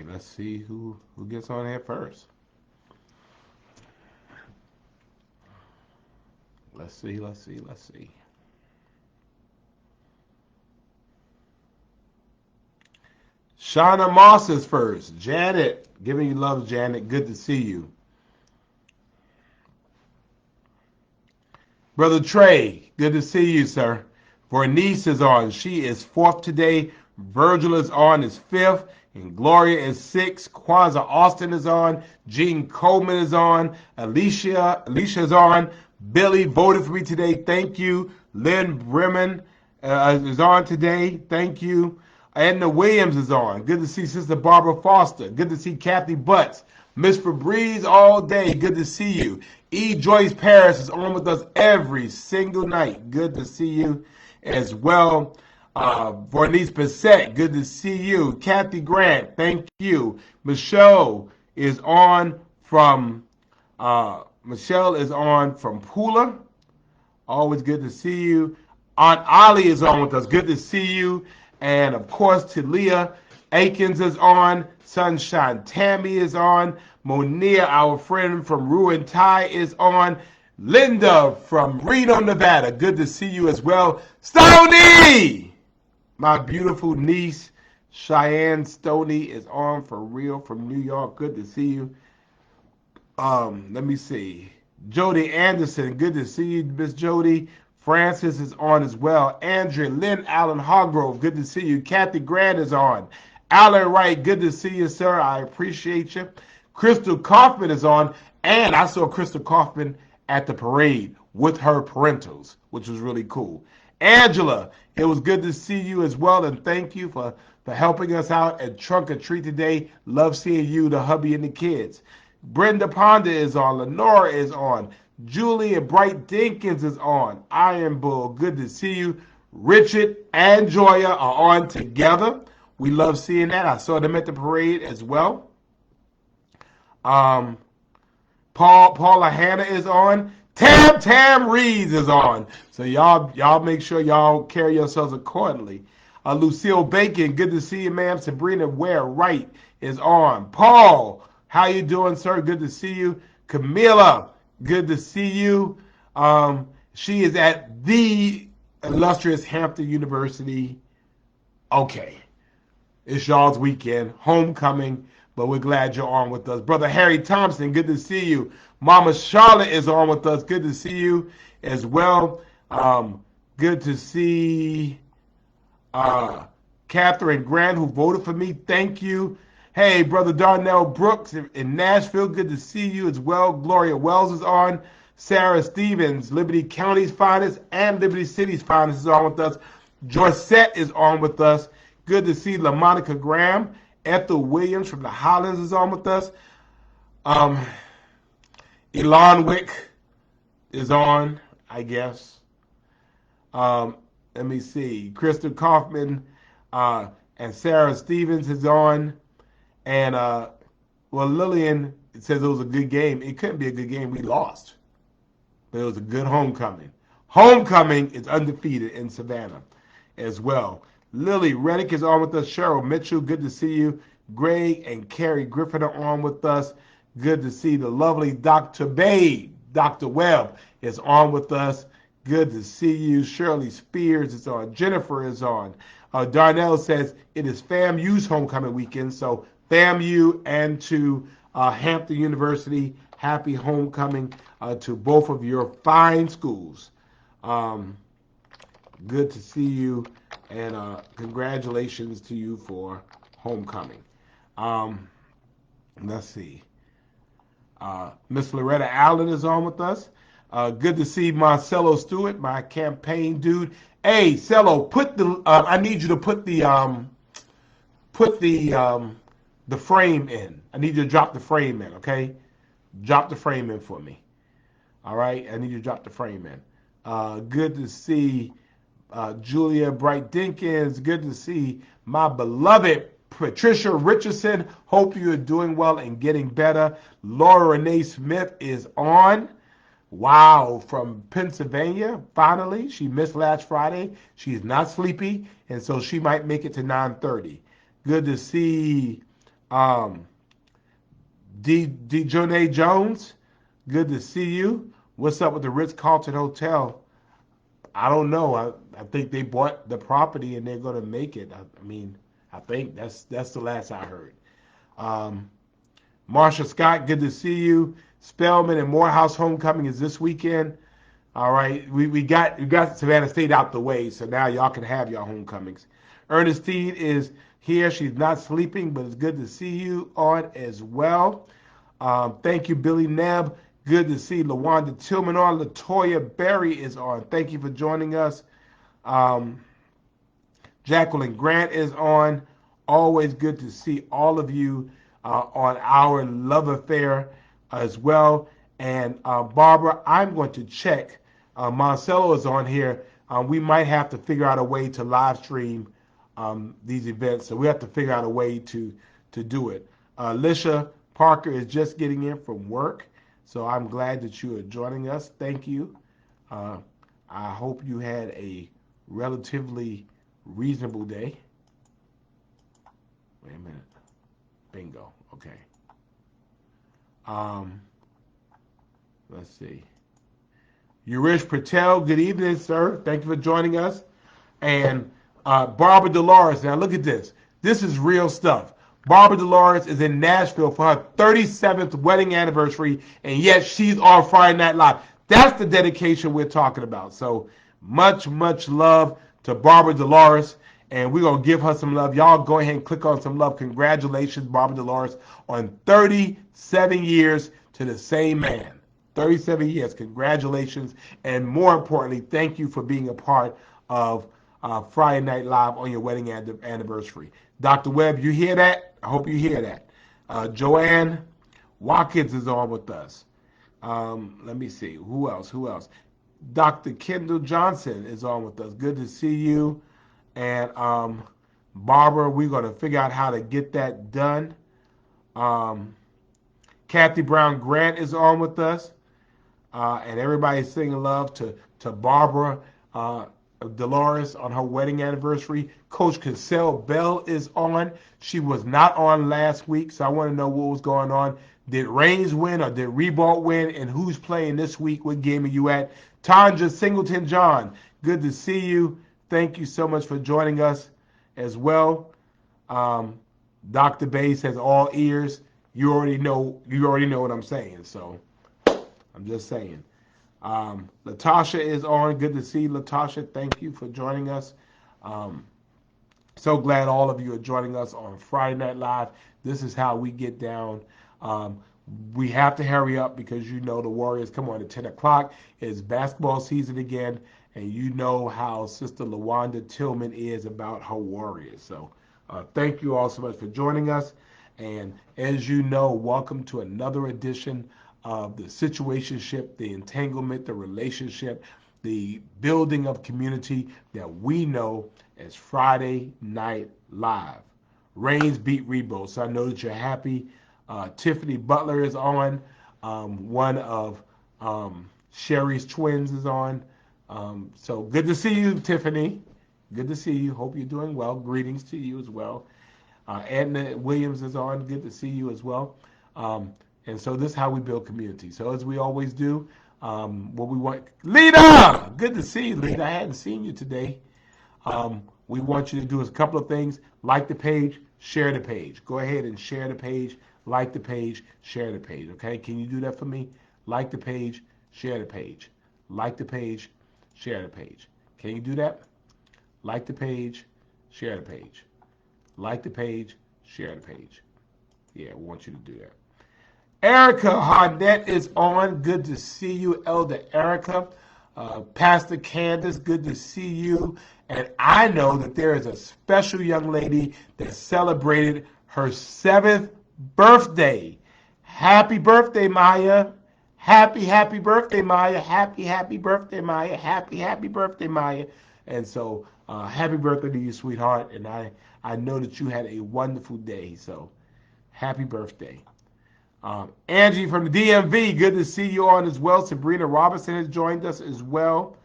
right, let's see who gets on here first. Let's see. Shauna Moss is first. Janet, giving you love, Janet. Good to see you. Brother Trey, good to see you, sir. Bernice is on. She is fourth today. Virgil is on, is fifth. And Gloria is sixth. Kwanzaa Austin is on. Jean Coleman is on. Alicia is on. Billy voted for me today. Thank you. Lynn Bremen is on today. Thank you. Edna Williams is on. Good to see Sister Barbara Foster. Good to see Kathy Butts. Miss Febreze all day. Good to see you. E. Joyce Paris is on with us every single night. Good to see you as well. Bernice Bissett, good to see you. Kathy Grant, thank you. Michelle is on from Pula. Always good to see you. Aunt Ollie is on with us. Good to see you. And of course, Talia Akins is on. Sunshine Tammy is on. Monia, our friend from Ruin Thai, is on. Linda from Reno, Nevada. Good to see you as well. Stoney, my beautiful niece, Cheyenne Stoney, is on for real from New York. Good to see you. Let me see. Jody Anderson, good to see you, Miss Jody. Francis is on as well. Andrea Lynn Allen Hargrove, good to see you. Kathy Grant is on. Alan Wright, good to see you, sir. I appreciate you. Crystal Kaufman is on, and I saw Crystal Kaufman at the parade with her parentals, which was really cool. Angela, it was good to see you as well, and thank you for helping us out at Trunk or Treat today. Love seeing you, the hubby, and the kids. Brenda Ponda is on. Lenora is on. Julie and Bright Dinkins is on. Iron Bull, good to see you. Richard and Joya are on together. We love seeing that. I saw them at the parade as well. Paula Hannah is on. Tam Reeves is on. So y'all make sure y'all carry yourselves accordingly. Lucille Bacon, good to see you, ma'am. Sabrina Ware Wright is on. Paul, how you doing, sir? Good to see you. Camila, good to see you. She is at the illustrious Hampton University. Okay. It's y'all's weekend, homecoming, but we're glad you're on with us. Brother Harry Thompson, good to see you. Mama Charlotte is on with us. Good to see you as well. Good to see Catherine Grant, who voted for me. Thank you. Hey, Brother Darnell Brooks in Nashville, good to see you as well. Gloria Wells is on. Sarah Stevens, Liberty County's finest and Liberty City's finest, is on with us. Jorsette is on with us. Good to see LaMonica Graham. Ethel Williams from the Highlands is on with us. Elon Wick is on, I guess. Let me see. Crystal Kaufman and Sarah Stevens is on. And, Lillian says it was a good game. It couldn't be a good game. We lost. But it was a good homecoming. Homecoming is undefeated in Savannah as well. Lily Reddick is on with us. Cheryl Mitchell, good to see you. Greg and Carrie Griffin are on with us. Good to see the lovely Dr. Babe. Dr. Webb is on with us. Good to see you. Shirley Spears is on. Jennifer is on. Darnell says it is FAMU's homecoming weekend. So FAMU and to Hampton University, happy homecoming to both of your fine schools. Good to see you, and congratulations to you for homecoming. Let's see. Miss Loretta Allen is on with us. Good to see Marcelo Stewart, my campaign dude. Hey, Cello, put the. I need you to put the frame in. I need you to drop the frame in, okay? Drop the frame in for me. All right, I need you to drop the frame in. Good to see Julia Bright Dinkins. Good to see my beloved Patricia Richardson. Hope you are doing well and getting better. Laura Renee Smith is on. Wow, from Pennsylvania, finally. She missed last Friday. She's not sleepy, and so she might make it to 9:30. Good to see Um, Jonay Jones, good to see you. What's up with the Ritz-Carlton Hotel? I don't know. I think they bought the property and they're going to make it. I mean, I think that's the last I heard. Um, Marsha Scott, good to see you. Spelman and Morehouse homecoming is this weekend. All right, we got Savannah State out the way, so now y'all can have your homecomings. Ernestine is here. She's not sleeping, but it's good to see you on as well. Thank you, Billy Nebb. Good to see LaWanda Tillman on. Latoya Berry is on. Thank you for joining us. Um, Jacqueline Grant is on. Always good to see all of you on our love affair as well. And Barbara, I'm going to check. Marcelo is on here. We might have to figure out a way to live stream these events. So we have to figure out a way to do it. Lisha Parker is just getting in from work. So I'm glad that you are joining us. Thank you. I hope you had a relatively reasonable day. Wait a minute. Bingo. Okay. Let's see. Urish Patel, good evening, sir. Thank you for joining us. And Barbara Dolores. Now look at this. This is real stuff. Barbara Dolores is in Nashville for her 37th wedding anniversary, and yet she's on Friday Night Live. That's the dedication we're talking about. So much, much love to Barbara Dolores, and we're going to give her some love. Y'all go ahead and click on some love. Congratulations, Barbara Dolores, on 37 years to the same man. 37 years. Congratulations. And more importantly, thank you for being a part of Friday Night Live on your wedding anniversary. Dr. Webb, you hear that? I hope you hear that. Joanne Watkins is on with us. Let me see. Who else? Dr. Kendall Johnson is on with us. Good to see you. And Barbara, we're going to figure out how to get that done. Kathy Brown Grant is on with us. And everybody's singing love to Barbara Dolores on her wedding anniversary. Coach Cassell Bell is on. She was not on last week, so I want to know what was going on. Did Reigns win or did Reebok win? And who's playing this week? What game are you at? Tanja Singleton John, good to see you. Thank you so much for joining us as well. Dr. Bass has all ears. You already know what I'm saying, so I'm just saying. Latasha is on. Good to see you, Latasha. Thank you for joining us. So glad all of you are joining us on Friday Night Live. This is how we get down. We have to hurry up because you know the Warriors come on at 10 o'clock. It's basketball season again, and you know how Sister LaWanda Tillman is about her Warriors. So thank you all so much for joining us. And as you know, welcome to another edition of the situationship, the entanglement, the relationship, the building of community that we know as Friday Night Live. Reigns beat Rebo, so I know that you're happy. Tiffany Butler is on. One of Sherry's twins is on. So good to see you, Tiffany. Good to see you. Hope you're doing well. Greetings to you as well. Edna Williams is on. Good to see you as well. And so this is how we build community. So as we always do, what we want. Lita! Good to see you, Lita. I hadn't seen you today. We want you to do a couple of things. Like the page, share the page. Go ahead and share the page. Like the page, share the page. Okay? Can you do that for me? Like the page, share the page. Like the page, share the page. Can you do that? Like the page, share the page. Like the page, share the page. Yeah, we want you to do that. Erica Harnett is on. Good to see you, Elder Erica. Pastor Candace, good to see you. And I know that there is a special young lady that celebrated her 7th birthday. Happy birthday, Maya. Happy birthday, Maya. Happy birthday, Maya. Happy birthday, Maya. And so, happy birthday to you, sweetheart. And I know that you had a wonderful day. So, happy birthday. Angie from the DMV, good to see you on as well. Sabrina Robinson has joined us as well.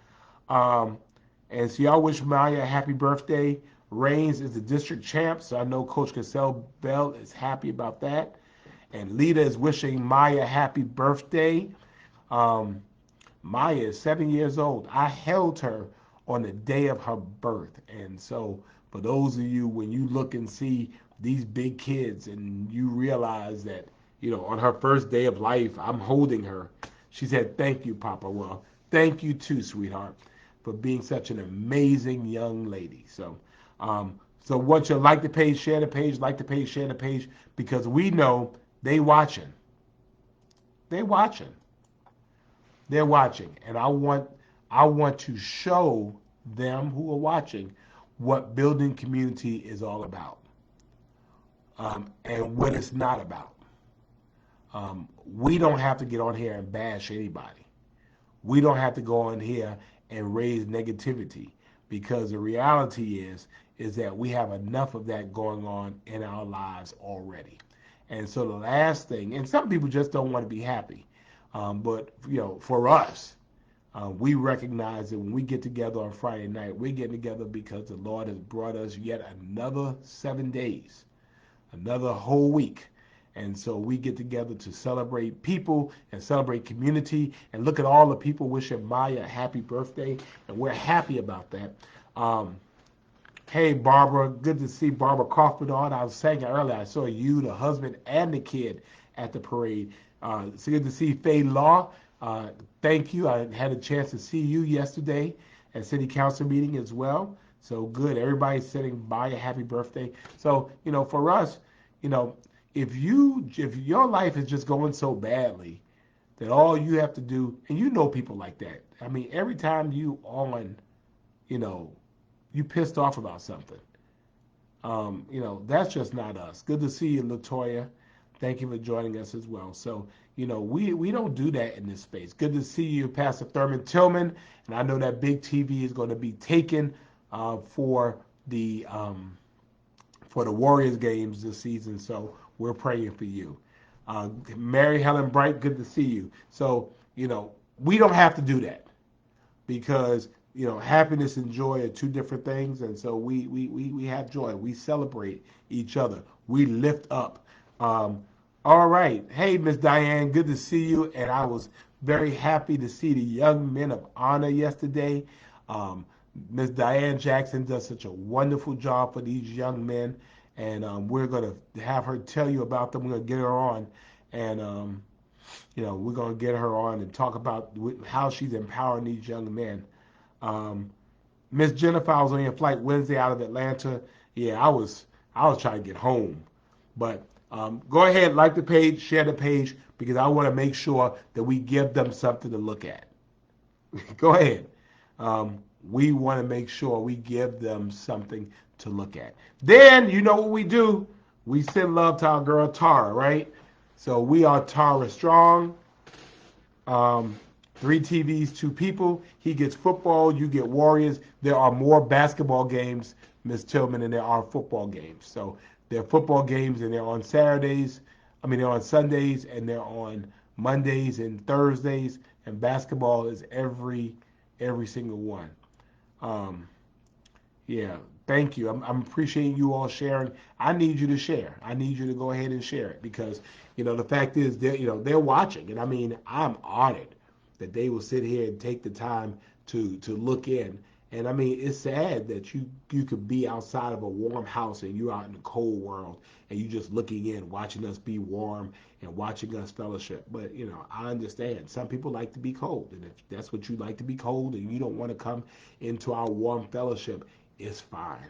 And so y'all wish Maya a happy birthday Reigns is the district champ, so I know Coach Cassell Bell is happy about that. And Lita is wishing Maya happy birthday. Um, Maya is 7 years old. I held her on the day of her birth. And so, for those of you, when you look and see these big kids and you realize that, on her first day of life, I'm holding her. She said, "Thank you, Papa." Well, thank you too, sweetheart, for being such an amazing young lady. So once you like the page, share the page, like the page, share the page, because we know they watching. They watching. They're watching, and I want to show them who are watching what building community is all about, and what it's not about. We don't have to get on here and bash anybody. We don't have to go on here and raise negativity, because the reality is that we have enough of that going on in our lives already. And so the last thing, and some people just don't want to be happy, but for us, we recognize that when we get together on Friday night, we're getting together because the Lord has brought us yet another 7 days, another whole week. And so we get together to celebrate people and celebrate community and look at all the people wishing Maya a happy birthday. And we're happy about that. Hey, Barbara, good to see Barbara Kaufman on. I was saying earlier, I saw you, the husband, and the kid at the parade. It's good to see Faye Law. Thank you. I had a chance to see you yesterday at City Council meeting as well. So good. Everybody's sending Maya a happy birthday. So, for us, if your life is just going so badly that all you have to do, and people like that. I mean, every time you pissed off about something. That's just not us. Good to see you, Latoya. Thank you for joining us as well. So, we don't do that in this space. Good to see you, Pastor Thurman Tillman. And I know that big TV is going to be taken for the Warriors games this season. So we're praying for you. Mary Helen Bright, good to see you. So, we don't have to do that, because happiness and joy are two different things, and so we have joy. We celebrate each other. We lift up. All right. Hey, Miss Diane, good to see you, and I was very happy to see the young men of honor yesterday. Miss Diane Jackson does such a wonderful job for these young men, and we're going to have her tell you about them. We're going to get her on, and we're going to get her on and talk about how she's empowering these young men. Miss Jennifer, I was on your flight Wednesday out of Atlanta. Yeah, I was trying to get home, but go ahead, like the page, share the page, because I want to make sure that we give them something to look at. Go ahead. We want to make sure we give them something to look at. Then, you know what we do? We send love to our girl Tara, right? So we are Tara Strong. 3 TVs, 2 people. He gets football, you get Warriors. There are more basketball games, Ms. Tillman, than there are football games. So there are football games, and they're on Saturdays. They're on Sundays, and they're on Mondays and Thursdays. And basketball is every single one. Yeah, thank you. I'm appreciating you all sharing. I need you to share. I need you to go ahead and share it, because the fact is they're watching, and I'm honored that they will sit here and take the time to look in. And it's sad that you could be outside of a warm house and you're out in the cold world and you just looking in, watching us be warm and watching us fellowship. But I understand some people like to be cold, and if that's what you like, to be cold, and you don't want to come into our warm fellowship, it's fine.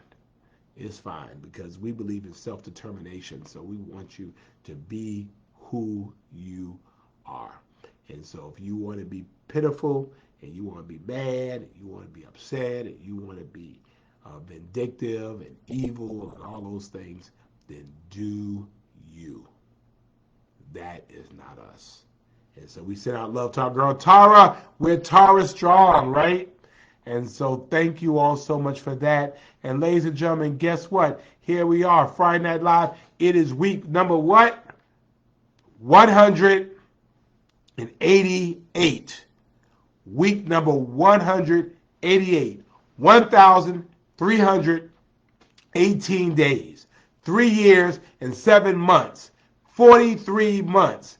It's fine, because we believe in self-determination. So we want you to be who you are. And so if you want to be pitiful, and you want to be mad, and you want to be upset, and you want to be vindictive and evil and all those things, then do you. That is not us. And so we send out love to our girl Tara. We're Tara Strong, right? And so thank you all so much for that. And ladies and gentlemen, guess what? Here we are, Friday Night Live. It is week number what? 188. Week number 188. 1,388 18 days, 3 years and 7 months, 43 months,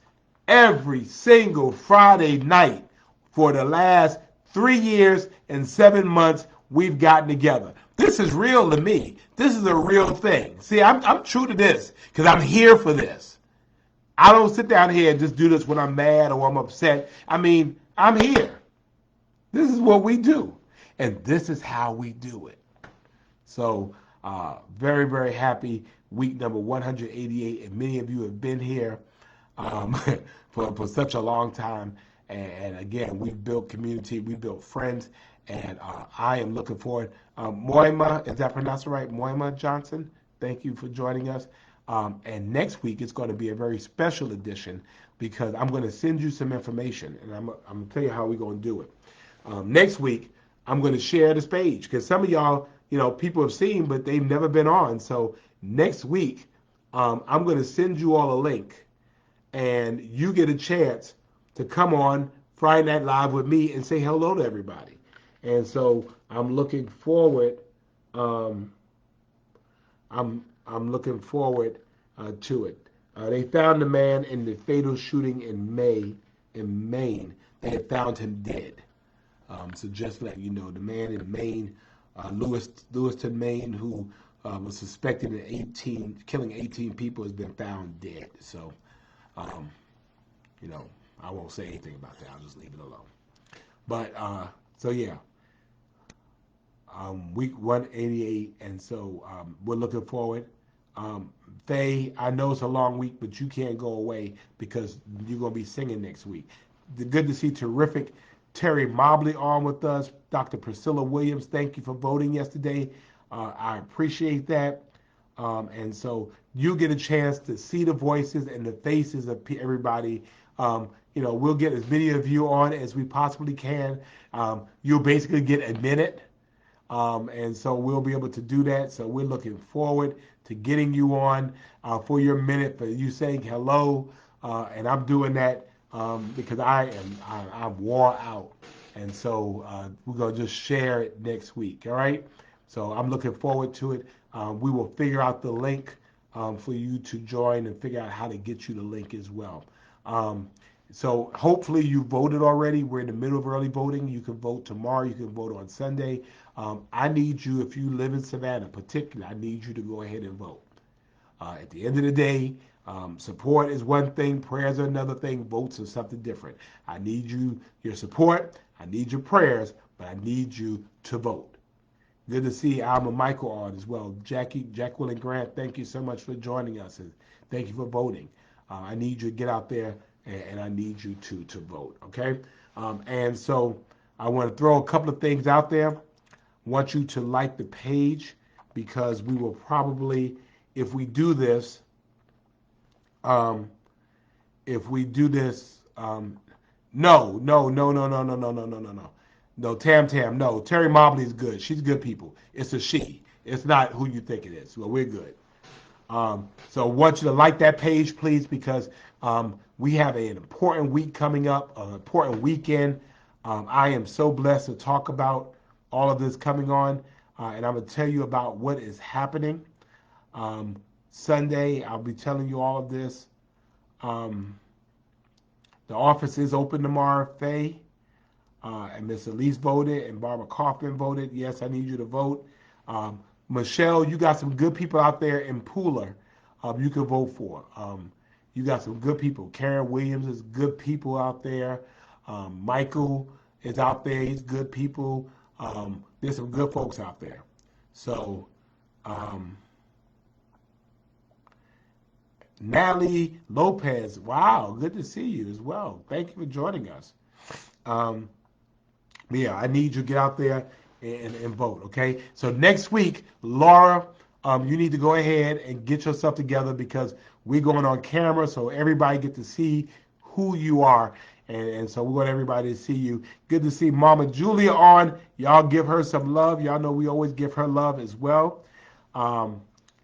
every single Friday night for the last 3 years and 7 months we've gotten together. This is real to me. This is a real thing. See, I'm true to this because I'm here for this. I don't sit down here and just do this when I'm mad or I'm upset. I mean, I'm here. This is what we do. And this is how we do it. So, very, very happy. Week number 188. And many of you have been here for such a long time. And again, we've built community, we built friends. And I am looking forward. Moima, is that pronounced right? Moima Johnson, thank you for joining us. And next week, it's going to be a very special edition because I'm going to send you some information. And I'm going to tell you how we're going to do it. Next week, I'm going to share this page because some of y'all, people have seen, but they've never been on. So next week, I'm going to send you all a link and you get a chance to come on Friday Night Live with me and say hello to everybody. And so I'm looking forward. I'm looking forward to it. They found the man in the fatal shooting in Maine. They had found him dead. So just let you know, the man in Maine, Lewiston, Maine, who was suspected of killing 18 people, has been found dead. So, I won't say anything about that. I'll just leave it alone. But so yeah. Week 188, and so we're looking forward. Faye, I know it's a long week, but you can't go away because you're going to be singing next week. Good to see terrific Terry Mobley on with us. Dr. Priscilla Williams, thank you for voting yesterday. I appreciate that. And so you get a chance to see the voices and the faces of everybody. We'll get as many of you on as we possibly can. You'll basically get a minute. And so we'll be able to do that. So we're looking forward to getting you on for your minute, for you saying hello. And I'm doing that because I'm wore out. And so we're going to just share it next week. All right. So I'm looking forward to it. We will figure out the link for you to join and figure out how to get you the link as well. So hopefully you voted already. We're in the middle of early voting. You can vote tomorrow. You can vote on Sunday. I need you, if you live in Savannah particularly, I need you to go ahead and vote. At the end of the day, support is one thing, prayers are another thing, votes are something different. I need your support, I need your prayers, but I need you to vote. Good to see Alma Michael on as well. Jacqueline Grant, thank you so much for joining us, and thank you for voting. I need you to get out there, and I need you to vote, okay? And so I want to throw a couple of things out there. Want you to like the page because we will probably, if we do this, no, Tam, no, Terry Mobley is good. She's good people. It's a she. It's not who you think it is. Well, we're good. So I want you to like that page, please, because we have an important week coming up, an important weekend. I am so blessed to talk about all of this coming on, and I'm going to tell you about what is happening. Sunday, I'll be telling you all of this. The office is open tomorrow, Faye, and Miss Elise voted, and Barbara Kaufman voted. Yes, I need you to vote. Michelle, you got some good people out there in Pooler you can vote for. You got some good people. Karen Williams is good people out there. Michael is out there. He's good people. There's some good folks out there. So, Natalie Lopez, wow, good to see you as well. Thank you for joining us. Yeah, I need you to get out there and vote, okay? So next week, Laura, you need to go ahead and get yourself together because we're going on camera so everybody get to see who you are. And so we want everybody to see you. Good to see Mama Julia on. Y'all give her some love. Y'all know we always give her love as well.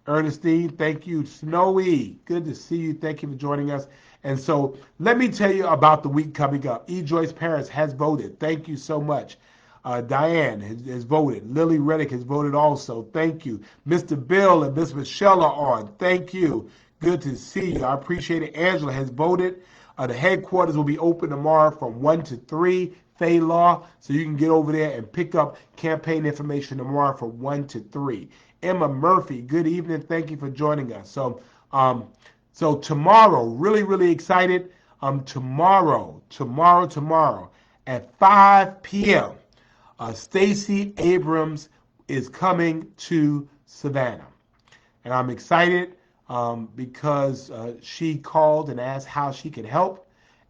Ernestine, thank you. Snowy, good to see you. Thank you for joining us. And so let me tell you about the week coming up. E. Joyce Paris has voted. Thank you so much. Diane has voted. Lily Reddick has voted also. Thank you. Mr. Bill and Miss Michelle are on. Thank you. Good to see you. I appreciate it. Angela has voted. The headquarters will be open tomorrow from 1 to 3. Fay Law, so you can get over there and pick up campaign information tomorrow from 1 to 3. Emma Murphy, good evening. Thank you for joining us. So tomorrow, really excited. Tomorrow at 5 p.m. Stacey Abrams is coming to Savannah, and I'm excited because she called and asked how she could help.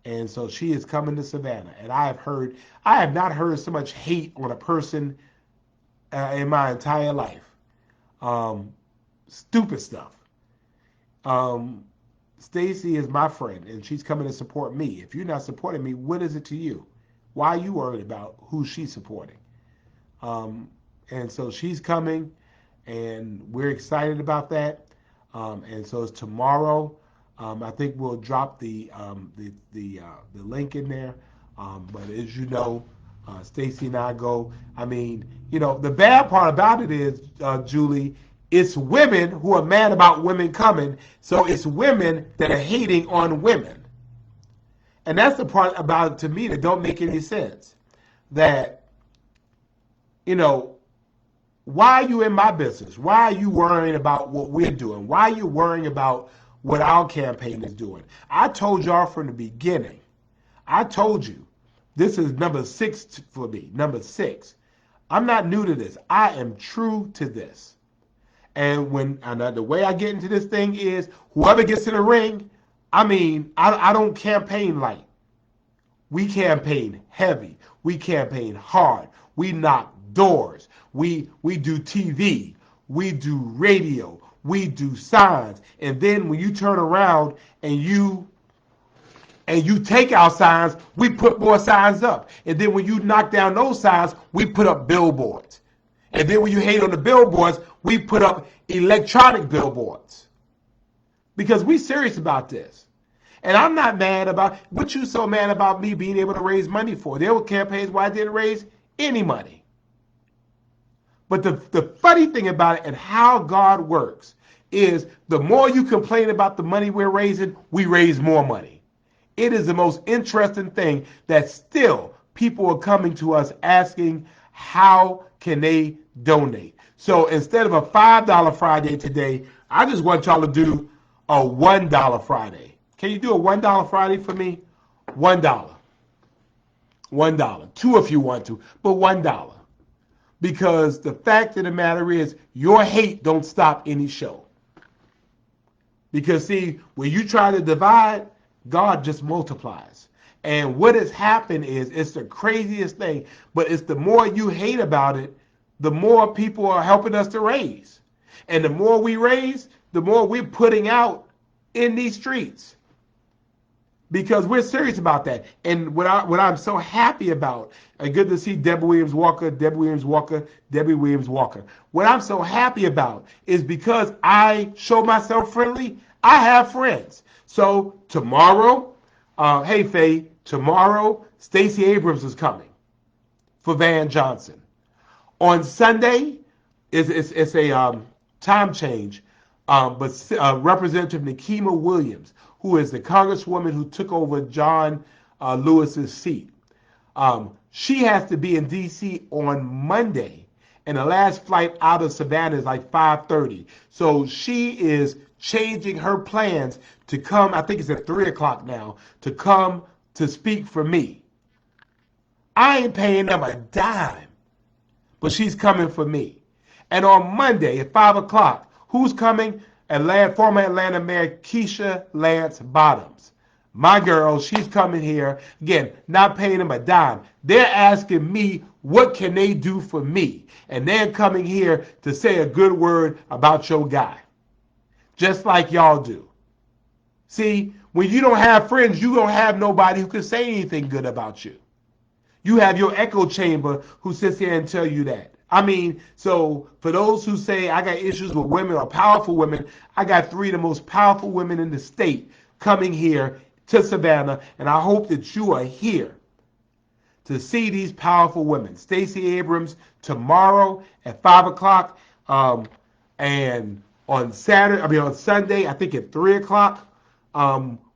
And so she is coming to Savannah. And I have not heard so much hate on a person in my entire life. Stupid stuff. Stacey is my friend, and she's coming to support me. If you're not supporting me, what is it to you? Why are you worried about who she's supporting? And so she's coming, and we're excited about that. And so it's tomorrow. I think we'll drop the link in there. But as you know, Stacey and I go. I mean, the bad part about it is, Julie, it's women who are mad about women coming. So it's women that are hating on women. And that's the part about it to me that don't make any sense. That, why are you in my business? Why are you worrying about what we're doing? Why are you worrying about what our campaign is doing? I told y'all from the beginning. I told you this is number 6 for me. Number 6. I'm not new to this. I am true to this. And the way I get into this thing is whoever gets in the ring, I don't campaign light. We campaign heavy. We campaign hard. We knock doors. We do TV. We do radio. We do signs. And then when you turn around and you take our signs, we put more signs up. And then when you knock down those signs, we put up billboards. And then when you hate on the billboards, we put up electronic billboards. Because we serious about this. And I'm not mad about what you so mad about me being able to raise money for. There were campaigns where I didn't raise any money. But the funny thing about it and how God works is the more you complain about the money we're raising, we raise more money. It is the most interesting thing that still people are coming to us asking how can they donate. So instead of a $5 Friday today, I just want y'all to do a $1 Friday. Can you do a $1 Friday for me? $1. $1. 2 if you want to, but $1. Because the fact of the matter is, your hate don't stop any show. Because see, when you try to divide, God just multiplies. And what has happened is, it's the craziest thing, but it's the more you hate about it, the more people are helping us to raise. And the more we raise, the more we're putting out in these streets. Because we're serious about that. And what I'm so happy about, and good to see Debbie Williams Walker. What I'm so happy about is because I show myself friendly, I have friends. So tomorrow, hey Faye, tomorrow, Stacey Abrams is coming for Van Johnson. On Sunday, it's a time change, but Representative Nikema Williams, who is the congresswoman who took over John Lewis's seat. She has to be in D.C. on Monday, and the last flight out of Savannah is like 5:30. So she is changing her plans to come, I think it's at 3 o'clock now, to come to speak for me. I ain't paying them a dime, but she's coming for me. And on Monday at 5 o'clock, who's coming? Former Atlanta Mayor Keisha Lance Bottoms. My girl, she's coming here. Again, not paying them a dime. They're asking me, what can they do for me? And they're coming here to say a good word about your guy. Just like y'all do. See, when you don't have friends, you don't have nobody who can say anything good about you. You have your echo chamber who sits here and tell you that. So for those who say I got issues with women or powerful women, I got 3 of the most powerful women in the state coming here to Savannah, and I hope that you are here to see these powerful women. Stacey Abrams tomorrow at 5 o'clock, and on Sunday, I think at 3 o'clock,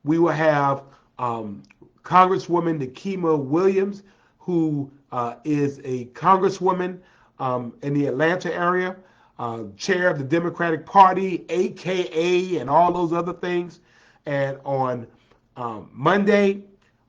we will have Congresswoman Nikema Williams, who is a congresswoman in the Atlanta area, chair of the Democratic Party, AKA, and all those other things. And on Monday,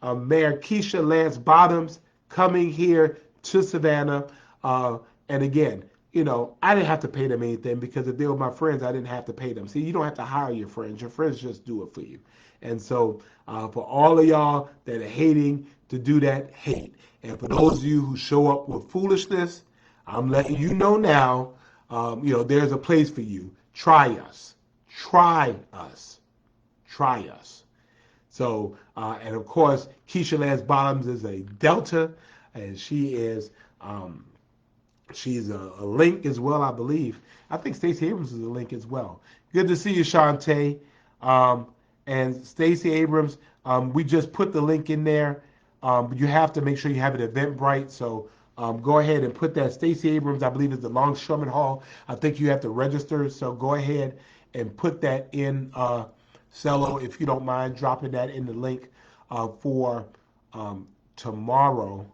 Mayor Keisha Lance Bottoms coming here to Savannah. And again, I didn't have to pay them anything, because if they were my friends, I didn't have to pay them. See, you don't have to hire your friends. Your friends just do it for you. And so for all of y'all that are hating to do that, hate. And for those of you who show up with foolishness, I'm letting you know now, there's a place for you. Try us. Try us. Try us. So, and of course, Keisha Lance Bottoms is a Delta, and she is, she's a Link as well, I believe. I think Stacey Abrams is a Link as well. Good to see you, Shantae. And Stacey Abrams, we just put the link in there. You have to make sure you have it Eventbrite. So go ahead and put that. Stacey Abrams, I believe, is the Longshoreman Hall. I think you have to register. So go ahead and put that in, Cello, if you don't mind dropping that in the link for tomorrow,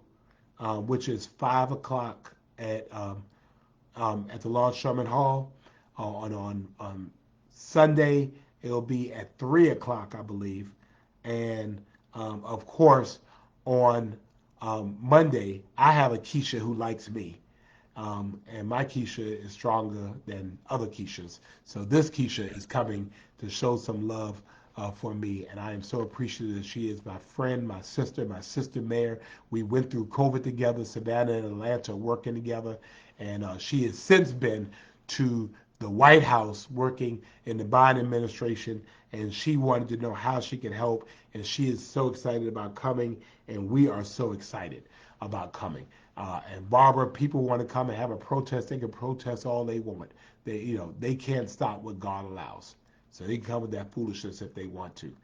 which is 5 o'clock at the Longshoreman Hall. On Sunday, it'll be at 3 o'clock, I believe. And of course, on Monday, I have a Keisha who likes me. And my Keisha is stronger than other Keishas. So this Keisha is coming to show some love for me. And I am so appreciative that she is my friend, my sister mayor. We went through COVID together, Savannah and Atlanta working together. And she has since been to the White House working in the Biden administration. And she wanted to know how she could help. And she is so excited about coming. And we are so excited about coming. And Barbara, people want to come and have a protest. They can protest all they want. They can't stop what God allows. So they can come with that foolishness if they want to.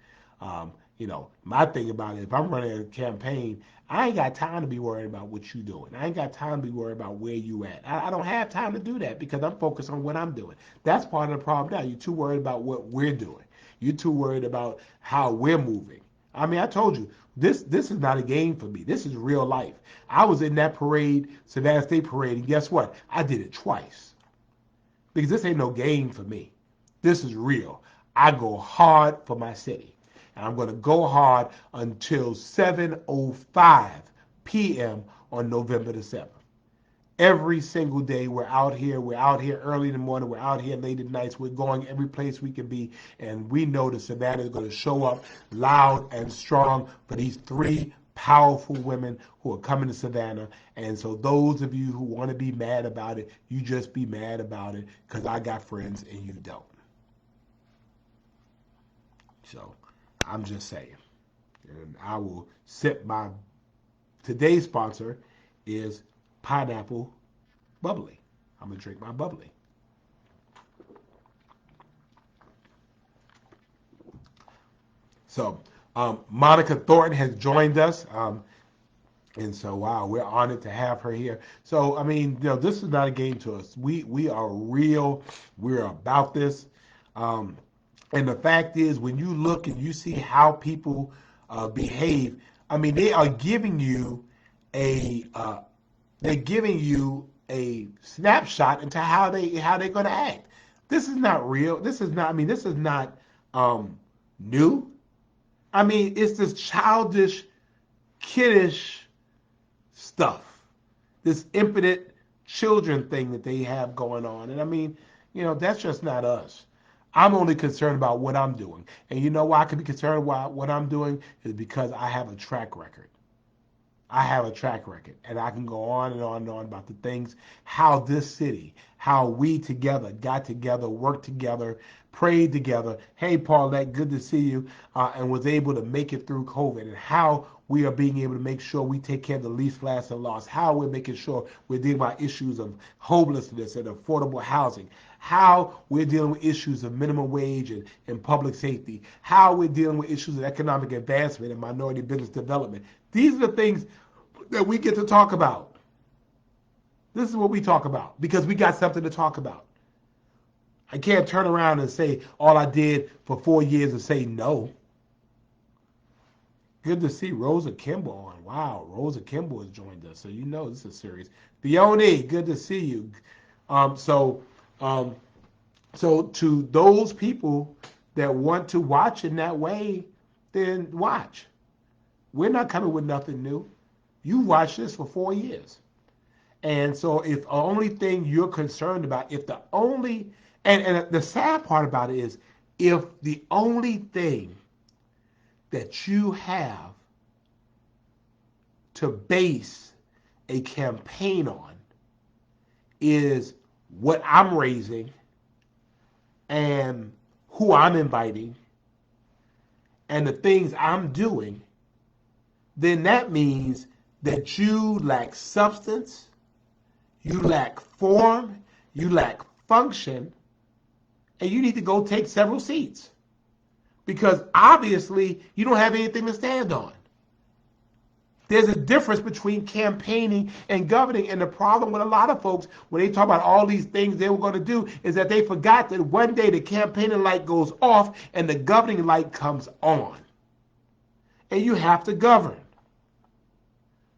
My thing about it, if I'm running a campaign, I ain't got time to be worried about what you're doing. I ain't got time to be worried about where you at. I don't have time to do that, because I'm focused on what I'm doing. That's part of the problem now. You're too worried about what we're doing. You're too worried about how we're moving. I mean, I told you, this is not a game for me. This is real life. I was in that parade, Savannah State Parade, and guess what? I did it twice. Because this ain't no game for me. This is real. I go hard for my city. And I'm going to go hard until 7:05 p.m. on November the 7th. Every single day we're out here. We're out here early in the morning. We're out here late at nights. We're going every place we can be. And we know that Savannah is going to show up loud and strong for these three powerful women who are coming to Savannah. And so those of you who want to be mad about it, you just be mad about it, because I got friends and you don't. So I'm just saying. And I will sip my, today's sponsor is Pineapple Bubbly. I'm going to drink my bubbly. So Monica Thornton has joined us. And so, wow, we're honored to have her here. So, I mean, this is not a game to us. We are real. We're about this. And the fact is, when you look and you see how people behave, I mean, they are giving you they're giving you a snapshot into how they're going to act. This is not real. This is not new. I mean, it's this childish, kiddish stuff, this impotent children thing that they have going on. And I mean, that's just not us. I'm only concerned about what I'm doing. And you know why I can be concerned about what I'm doing? Is because I have a track record. I have a track record, and I can go on and on and on about the things, how this city, how we together got together, worked together, prayed together. Hey, Paulette, good to see you, and was able to make it through COVID, and how we are being able to make sure we take care of the least, last, and lost, how we're making sure we're dealing with issues of homelessness and affordable housing, how we're dealing with issues of minimum wage and public safety, how we're dealing with issues of economic advancement and minority business development. These are the things that we get to talk about. This is what we talk about because we got something to talk about. I can't turn around and say all I did for 4 years and say no. Good to see Rosa Kimball on. Wow, Rosa Kimball has joined us, so you know this is serious. Fiona, good to see you. So to those people that want to watch in that way, then watch. We're not coming with nothing new. You watched this for 4 years. And so if the only thing you're concerned about, if the only, and the sad part about it is, if the only thing that you have to base a campaign on is what I'm raising and who I'm inviting and the things I'm doing, then that means that you lack substance, you lack form, you lack function, and you need to go take several seats. Because obviously you don't have anything to stand on. There's a difference between campaigning and governing. And the problem with a lot of folks, when they talk about all these things they were going to do, is that they forgot that one day the campaigning light goes off and the governing light comes on. And you have to govern.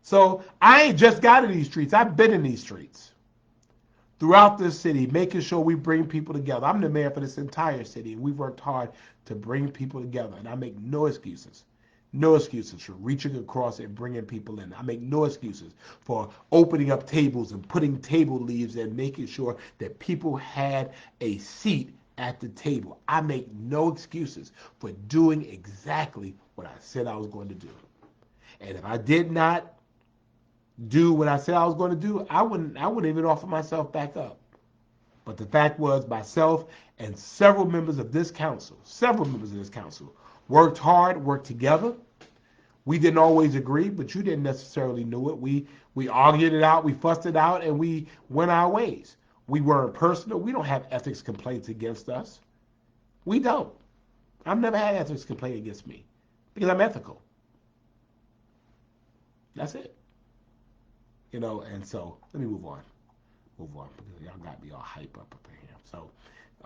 So I ain't just got in these streets. I've been in these streets throughout this city, making sure we bring people together. I'm the mayor for this entire city, and we've worked hard to bring people together. And I make no excuses. No excuses for reaching across and bringing people in. I make no excuses for opening up tables and putting table leaves and making sure that people had a seat at the table. I make no excuses for doing exactly what I said I was going to do. And if I did not do what I said I was going to do, I wouldn't even offer myself back up. But the fact was, myself and several members of this council, worked hard, worked together. We didn't always agree, but you didn't necessarily know it. We argued it out, we fussed it out, and we went our ways. We weren't personal. We don't have ethics complaints against us. We don't. I've never had ethics complaint against me because I'm ethical. That's it. You know, and so let me move on. Because y'all got me all hype up in here. So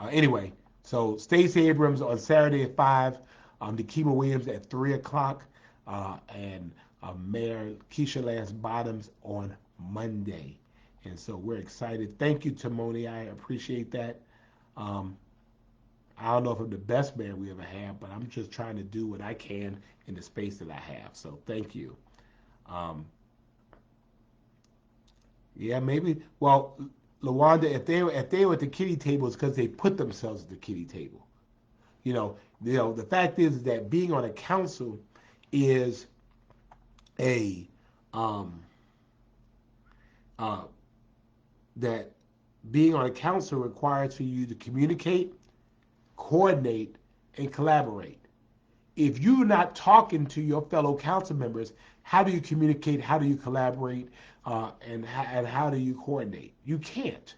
anyway, so Stacey Abrams on Saturday at 5, Nikema Williams at 3 o'clock, and Mayor Keisha Lance Bottoms on Monday. And so we're excited. Thank you, Timoni. I appreciate that. I don't know if I'm the best mayor we ever had, but I'm just trying to do what I can in the space that I have. So thank you. Yeah, maybe. Well, Lawanda, if they were at the kiddie table, it's because they put themselves at the kiddie table. You know, the fact is that being on a council is that being on a council requires for you to communicate, coordinate, and collaborate. If you're not talking to your fellow council members, how do you communicate? How do you collaborate? And how do you coordinate? You can't.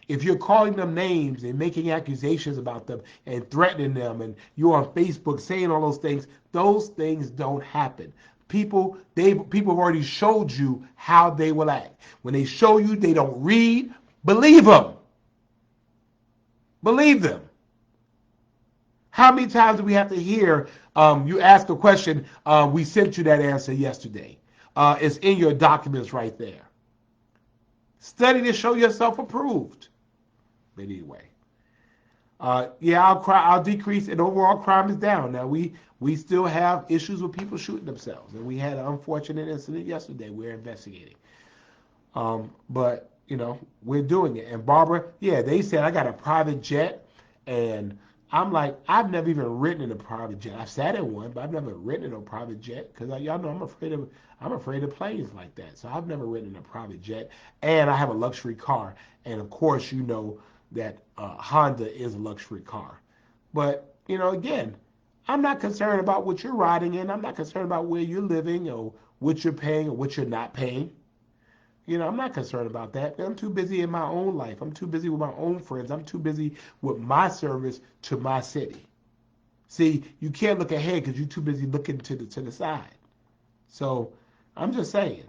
If you're calling them names and making accusations about them and threatening them, and you're on Facebook saying all those things don't happen. People have already showed you how they will act. When they show you they don't read, believe them. Believe them. How many times do we have to hear you ask a question, we sent you that answer yesterday. It's in your documents right there. Study to show yourself approved. But anyway, I'll decrease, and overall crime is down. Now we still have issues with people shooting themselves, and we had an unfortunate incident yesterday. We're investigating, but you know we're doing it. And Barbara, yeah, they said I got a private jet, and I'm like, I've never even ridden in a private jet. I've sat in one, but I've never ridden in a private jet because y'all know I'm afraid of planes like that. So I've never ridden in a private jet, and I have a luxury car. And of course, you know that Honda is a luxury car. But you know, again, I'm not concerned about what you're riding in. I'm not concerned about where you're living or what you're paying or what you're not paying. You know, I'm not concerned about that. I'm too busy in my own life. I'm too busy with my own friends. I'm too busy with my service to my city. See, you can't look ahead because you're too busy looking to the side. So I'm just saying.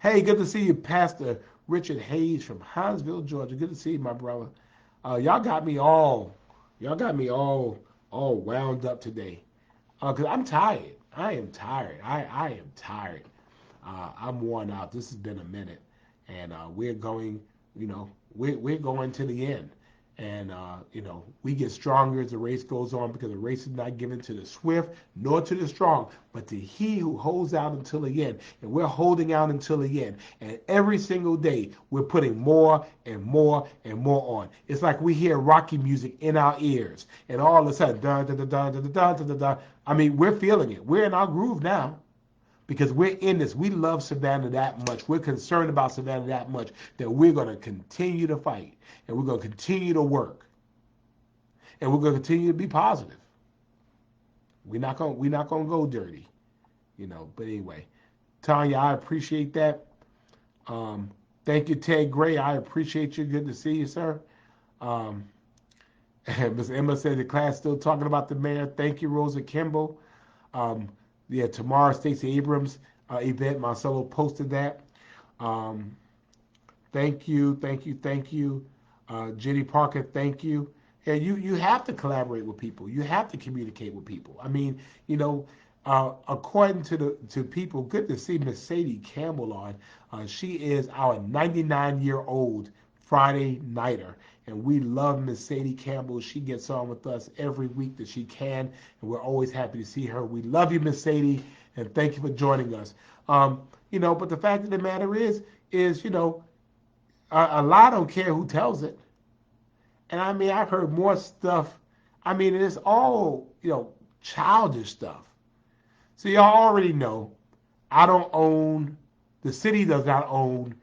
Hey, good to see you, Pastor Richard Hayes from Hinesville, Georgia. Good to see you, my brother. Y'all got me all wound up today. Cause I'm tired. I am tired. I am tired. I'm worn out. This has been a minute, and we're going. You know, we're going to the end, and we get stronger as the race goes on because the race is not given to the swift nor to the strong, but to he who holds out until the end. And we're holding out until the end. And every single day, we're putting more and more and more on. It's like we hear Rocky music in our ears, and all of a sudden, dun dun dun dun dun dun dun dun dun. I mean, we're feeling it. We're in our groove now because we're in this. We love Savannah that much. We're concerned about Savannah that much that we're going to continue to fight and we're going to continue to work and we're going to continue to be positive. We're not going to go dirty, But anyway, Tanya, I appreciate that. Um, Thank you, Ted Gray. I appreciate you. Good to see you, sir. Um, Ms. Emma said the class still talking about the mayor. Thank you, Rosa Kimball. Um, yeah, tomorrow, Stacey Abrams event. Marcelo posted that. Um, thank you, thank you, thank you. Jenny Parker, thank you. And you have to collaborate with people. You have to communicate with people. I mean, according to people, good to see Miss Sadie Campbell on. She is our 99-year-old Friday nighter. And we love Miss Sadie Campbell. She gets on with us every week that she can, and we're always happy to see her. We love you, Miss Sadie, and thank you for joining us. But the fact of the matter is a lot don't care who tells it. And I mean, I've heard more stuff. I mean, it's all, childish stuff. So y'all already know I don't own, the city does not own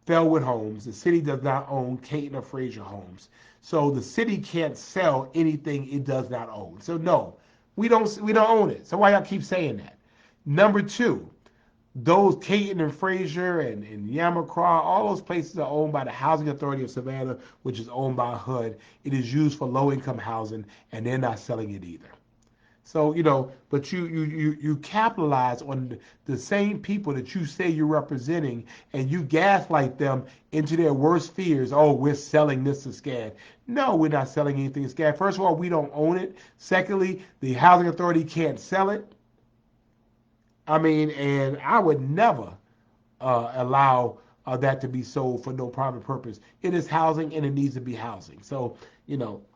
Felwood Homes. The city does not own Caton or Frazier Homes. So the city can't sell anything it does not own. So no, we don't own it. So why y'all keep saying that? Number two, those Caton and Frazier and Yamacraw, all those places are owned by the Housing Authority of Savannah, which is owned by HUD. It is used for low-income housing, and they're not selling it either. So but you capitalize on the same people that you say you're representing, and you gaslight them into their worst fears. Oh, we're selling this to SCAD. No, we're not selling anything to SCAD. First of all, we don't own it. Secondly, the housing authority can't sell it. I mean, and I would never allow that to be sold for no private purpose. It is housing, and it needs to be housing. So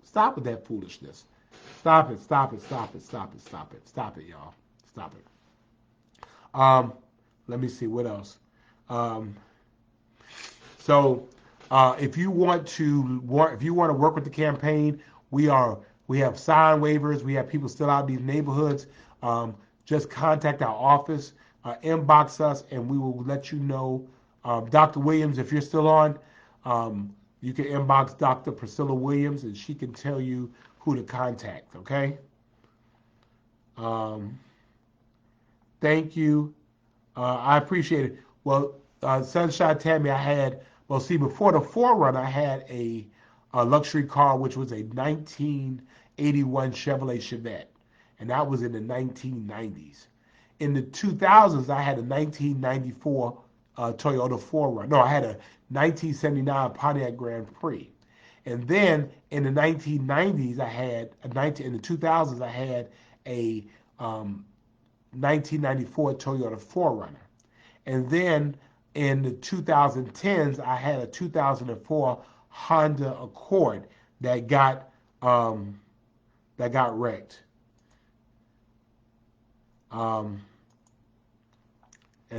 stop with that foolishness. Stop it, stop it, stop it, stop it, stop it, stop it, y'all. Stop it. Let me see what else. Um, so if you want to work with the campaign, we have sign waivers. We have people still out in these neighborhoods. Just contact our office, inbox us, and we will let you know. Dr. Williams, if you're still on, you can inbox Dr. Priscilla Williams, and she can tell you who to contact, okay? Thank you. I appreciate it. Well, Sunshine Tammy, before the 4Runner, I had a luxury car, which was a 1981 Chevrolet Chevette, and that was in the 1990s. In the 2000s, I had a 1994 Toyota 4Runner. No, I had a 1979 Pontiac Grand Prix. And then in the 1990s, in the 2000s, I had a 1994 Toyota 4Runner. And then in the 2010s, I had a 2004 Honda Accord that got wrecked. And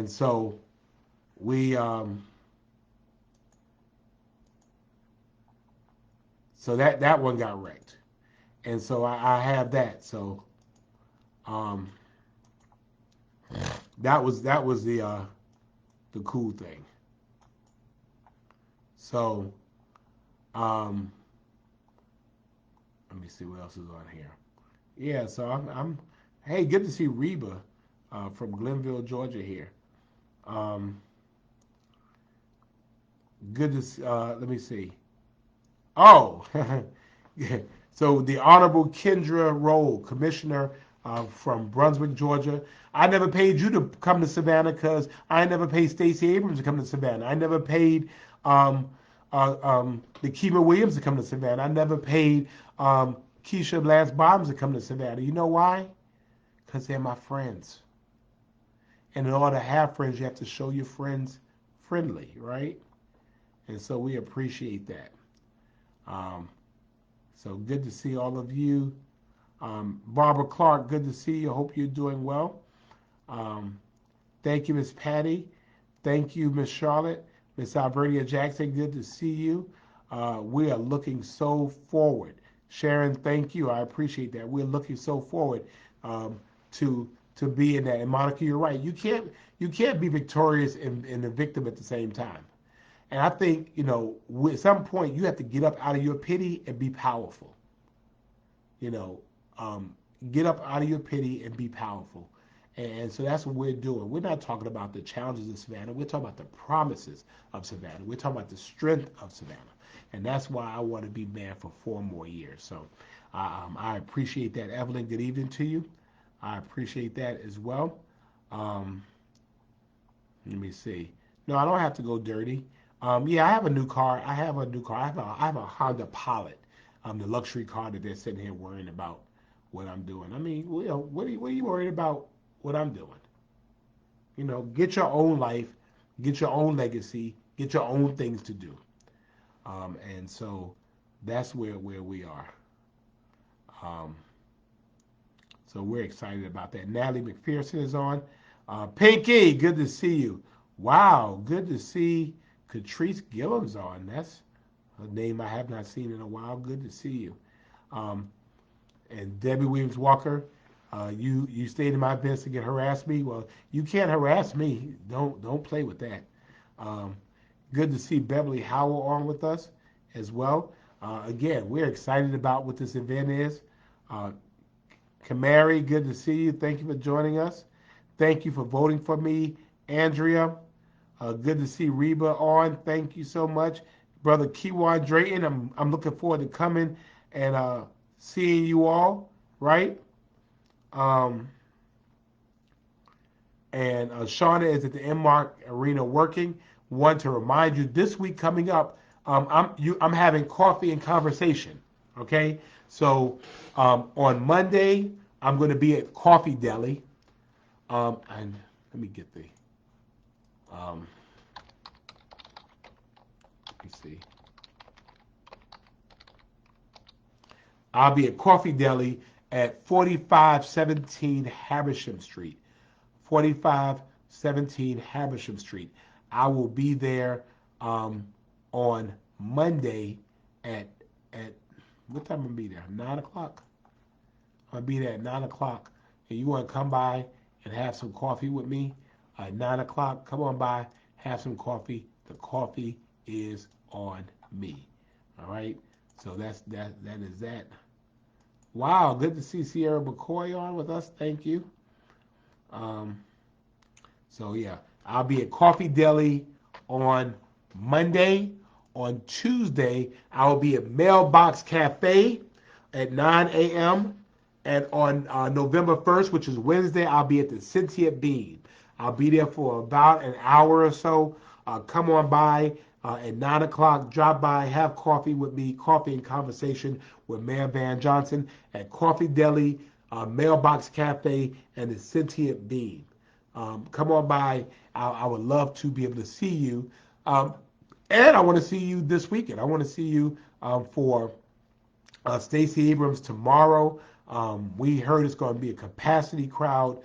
so we so that one got wrecked, and so I have that. So that was the cool thing. So let me see what else is on here. Yeah, so I'm hey, good to see Reba from Glenville, Georgia here. Good to let me see. Oh, yeah. So the Honorable Kendra Roll, Commissioner from Brunswick, Georgia. I never paid you to come to Savannah because I never paid Stacey Abrams to come to Savannah. I never paid the Kima Williams to come to Savannah. I never paid Keisha Lance Bottoms to come to Savannah. You know why? Because they're my friends. And in order to have friends, you have to show your friends friendly, right? And so we appreciate that. So good to see all of you. Barbara Clark, good to see you. Hope you're doing well. Thank you, Miss Patty. Thank you, Miss Charlotte. Miss Albertia Jackson, good to see you. We are looking so forward. Sharon, thank you. I appreciate that. We're looking so forward to be in that. And Monica, you're right. You can't be victorious and a victim at the same time. And I think, at some point you have to get up out of your pity and be powerful. Get up out of your pity and be powerful. And so that's what we're doing. We're not talking about the challenges of Savannah. We're talking about the promises of Savannah. We're talking about the strength of Savannah. And that's why I want to be man for 4 more years. So I appreciate that. Evelyn, good evening to you. I appreciate that as well. Let me see. No, I don't have to go dirty. Yeah, I have a new car. I have a Honda Pilot, the luxury car that they're sitting here worrying about what I'm doing. I mean, what are you worried about what I'm doing? Get your own life, get your own legacy, get your own things to do. And so that's where we are. So we're excited about that. Natalie McPherson is on. Pinky, good to see you. Wow, good to see Catrice Gillum's on. That's a name I have not seen in a while. Good to see you. And Debbie Williams Walker, you stayed in my events to harass me. Well, you can't harass me. Don't play with that. Good to see Beverly Howell on with us as well. Again, we're excited about what this event is. Kamari, good to see you. Thank you for joining us. Thank you for voting for me, Andrea. Good to see Reba on. Thank you so much. Brother Kiwan Drayton, I'm looking forward to coming and seeing you all, right? And Shauna is at the Enmark Arena working. Want to remind you, this week coming up, I'm having coffee and conversation, okay? So on Monday, I'm going to be at Coffee Deli. And let me get the, let me see. I'll be at Coffee Deli at 4517 Habersham Street. 4517 Habersham Street. I will be there on Monday at what time I'm gonna be there? 9 o'clock. I'll be there at 9 o'clock. And you want to come by and have some coffee with me at 9 o'clock? Come on by, have some coffee. The coffee is on me. All right. So that is that. Wow, good to see Sierra McCoy on with us. Thank you. So yeah, I'll be at Coffee Deli on Monday. On Tuesday, I will be at Mailbox Cafe at 9 a.m. And on November 1st, which is Wednesday, I'll be at the Sentient Bean. I'll be there for about an hour or so. Come on by at 9 o'clock. Drop by, have coffee with me, coffee and conversation with Mayor Van Johnson at Coffee Deli, Mailbox Cafe, and the Sentient Bean. Come on by. I would love to be able to see you. And I want to see you this weekend. I want to see you for Stacey Abrams tomorrow. We heard it's going to be a capacity crowd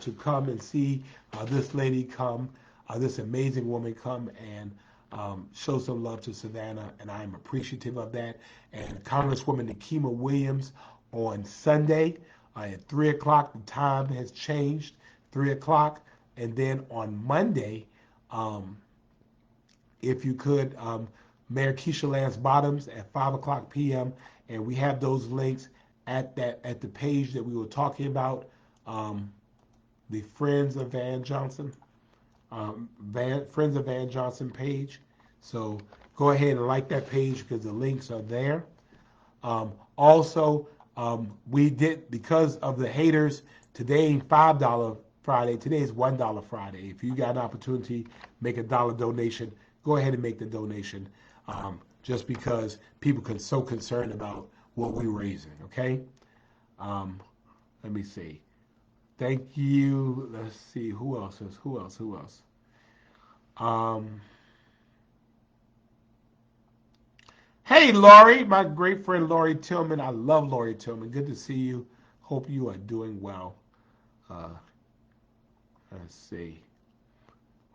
to come and see this lady come, this amazing woman come and show some love to Savannah, and I am appreciative of that. And Congresswoman Nikema Williams on Sunday at 3 o'clock. The time has changed, 3 o'clock. And then on Monday, if you could, Mayor Keisha Lance Bottoms at 5 o'clock p.m. And we have those links at the page that we were talking about, the Friends of Van Johnson, Friends of Van Johnson page. So go ahead and like that page because the links are there. Also, We did, because of the haters, today ain't $5 Friday. Today is $1 Friday. If you got an opportunity, make a dollar donation. Go ahead and make the donation. Just because people are so concerned about what we're raising. Okay. Let me see. Thank you. Let's see who else is who else. Um, Hey, Laurie, my great friend Laurie Tillman. I love Laurie Tillman. Good to see you. Hope you are doing well. Uh, let's see.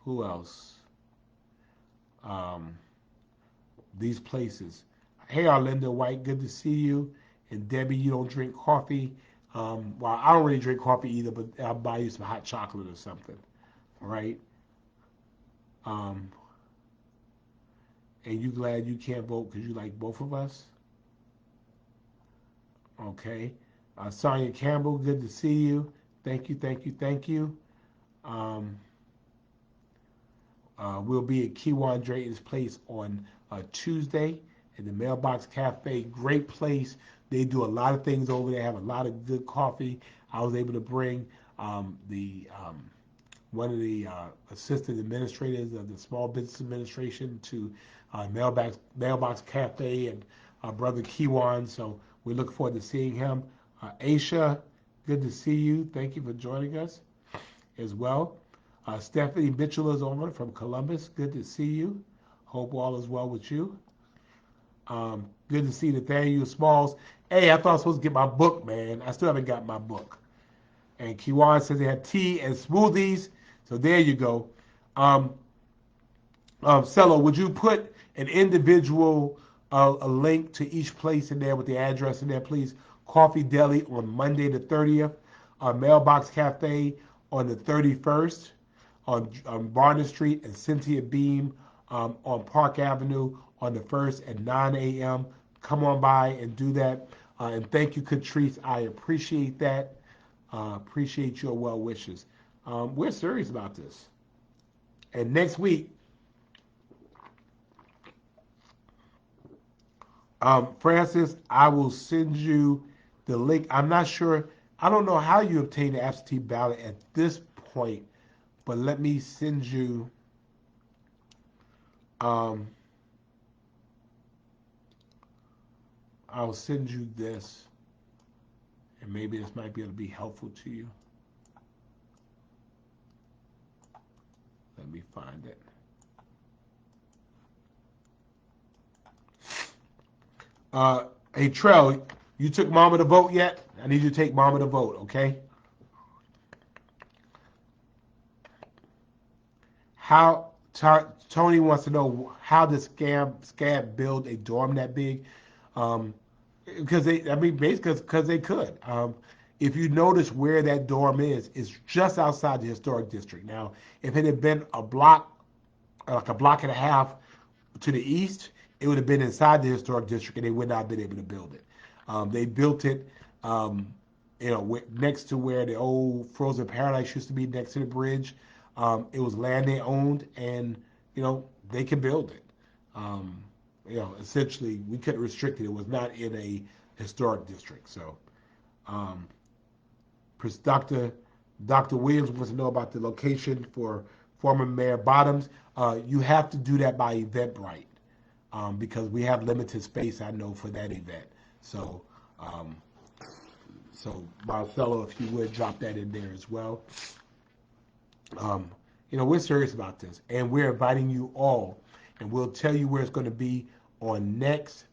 Who else? Um, these places. Hey, Arlinda White. Good to see you. And Debbie, you don't drink coffee. Well, I don't really drink coffee either, but I'll buy you some hot chocolate or something. All right. Um, and you glad you can't vote because you like both of us? Okay. Sonia Campbell, good to see you. Thank you, thank you, thank you. Um, we'll be at Kiwan Drayton's place on Tuesday in the Mailbox Cafe. Great place. They do a lot of things over there, have a lot of good coffee. I was able to bring the one of the assistant administrators of the Small Business Administration to Mailbox Cafe and Brother Kiwan. So we look forward to seeing him. Aisha, good to see you. Thank you for joining us as well. Stephanie Mitchell is on from Columbus. Good to see you. Hope all is well with you. Good to see Nathaniel Smalls. Hey, I thought I was supposed to get my book, man. I still haven't got my book. And Kiwan says they have tea and smoothies. So there you go. Cello, would you put an individual a link to each place in there with the address in there, please? Coffee Deli on Monday the 30th. Mailbox Cafe on the 31st. On Barnard Street, and Cynthia Beam on Park Avenue on the 1st at 9 a.m. Come on by and do that. And thank you, Catrice. I appreciate that. Appreciate your well wishes. We're serious about this. And next week, Francis, I will send you the link. I'm not sure. I don't know how you obtain the absentee ballot at this point, but let me send you. I'll send you this, and maybe this might be able to be helpful to you. Let me find it. Hey, Trell, you took Mama to vote yet? I need you to take Mama to vote, okay? How Tony wants to know, how does Scab build a dorm that big? Because basically because they could. If you notice where that dorm is, it's just outside the historic district. Now, if it had been a block, like a block and a half to the east, it would have been inside the historic district, and they would not have been able to build it. They built it, next to where the old Frozen Paradise used to be, next to the bridge. It was land they owned, and they could build it. Essentially, we couldn't restrict it. It was not in a historic district. So, Dr. Williams wants to know about the location for former Mayor Bottoms. You have to do that by Eventbrite, because we have limited space, I know, for that event. So, Marcelo, if you would drop that in there as well. We're serious about this, and we're inviting you all, and we'll tell you where it's going to be on next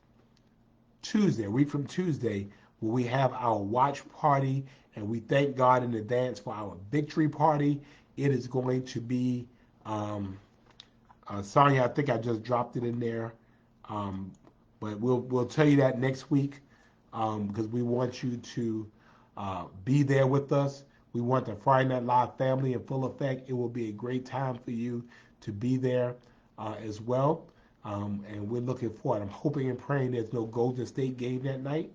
Tuesday, a week from Tuesday, where we have our watch party, and we thank God in advance for our victory party. It is going to be, Sonia, I think I just dropped it in there, but we'll tell you that next week, because we want you to be there with us. We want the Friday Night Live family in full effect. It will be a great time for you to be there as well. And we're looking forward. I'm hoping and praying there's no Golden State game that night.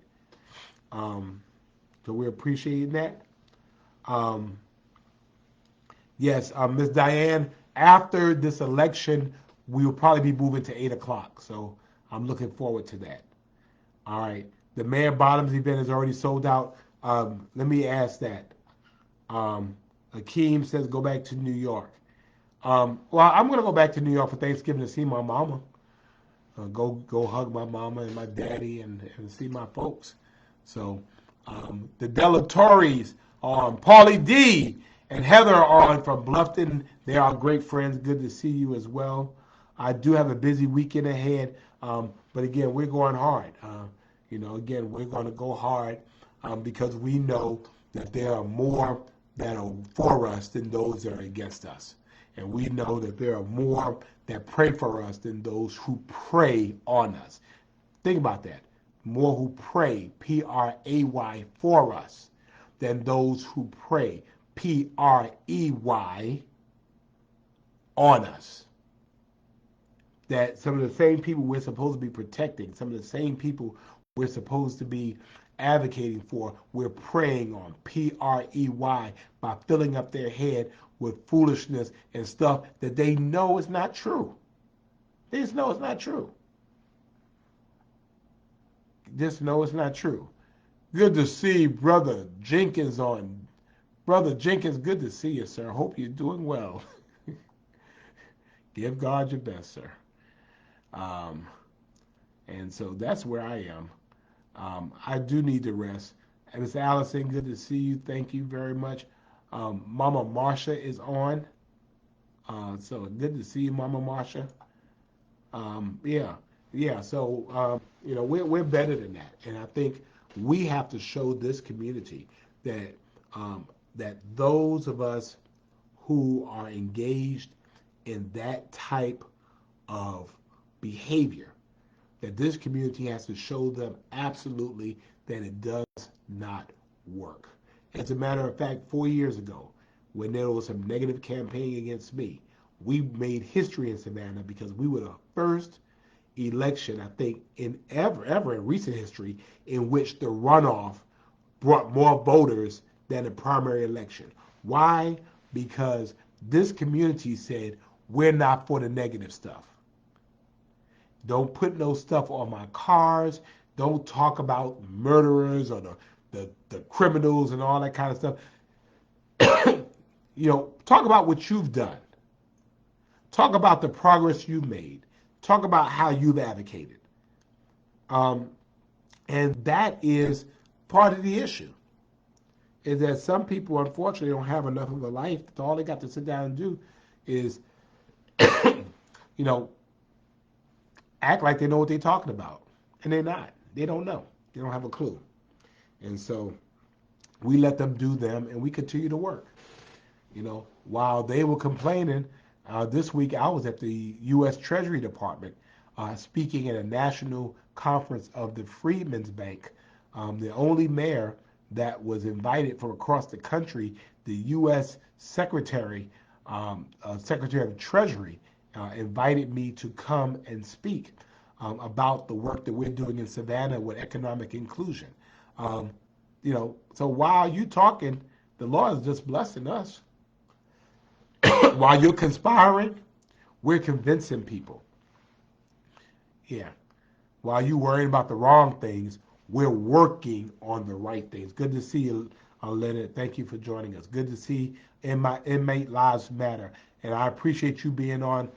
So we're appreciating that. Yes, Ms. Diane, after this election, we will probably be moving to 8 o'clock. So I'm looking forward to that. All right. The Mayor Bottoms event is already sold out. Let me ask that. Akeem says go back to New York. Well, I'm gonna go back to New York for Thanksgiving to see my mama. Go hug my mama and my daddy and see my folks. So the Delatories on Paulie D and Heather are on from Bluffton. They are great friends. Good to see you as well. I do have a busy weekend ahead, but again, we're going hard. Again, we're going to go hard because we know that there are more that are for us than those that are against us. And we know that there are more that pray for us than those who prey on us. Think about that. More who pray, P-R-A-Y, for us than those who pray, P-R-E-Y, on us. That some of the same people we're supposed to be protecting, some of the same people we're supposed to be advocating for, we're preying on, P-R-E-Y, by filling up their head with foolishness and stuff that they know is not true. They just know it's not true. Just know it's not true. Good to see Brother Jenkins on. Brother Jenkins, good to see you, sir. Hope you're doing well. Give God your best, sir. And so that's where I am. I do need to rest. And Miss Allison, good to see you. Thank you very much. Mama Marsha is on. So good to see you, Mama Marsha. Yeah. So we're better than that, and I think we have to show this community that that those of us who are engaged in that type of behavior, that this community has to show them absolutely that it does not work. As a matter of fact, 4 years ago, when there was some negative campaign against me, we made history in Savannah because we were the first election, I think, in ever in recent history, in which the runoff brought more voters than the primary election. Why? Because this community said, we're not for the negative stuff. Don't put no stuff on my cars. Don't talk about murderers or the criminals and all that kind of stuff. Talk about what you've done. Talk about the progress you've made. Talk about how you've advocated. And that is part of the issue. Is that some people, unfortunately, don't have enough of a life. All they got to sit down and do is, act like they know what they're talking about. And they're not. They don't know. They don't have a clue. And so we let them do them, and we continue to work. While they were complaining, this week I was at the U.S. Treasury Department speaking at a national conference of the Freedmen's Bank. The only mayor that was invited from across the country, the U.S. Secretary of Treasury, invited me to come and speak about the work that we're doing in Savannah with economic inclusion. So while you talking, the Lord is just blessing us. While you're conspiring, we're convincing people. Yeah. While you're worrying about the wrong things, we're working on the right things. Good to see you, Leonard. Thank you for joining us. Good to see Inmate Lives Matter. And I appreciate you being on.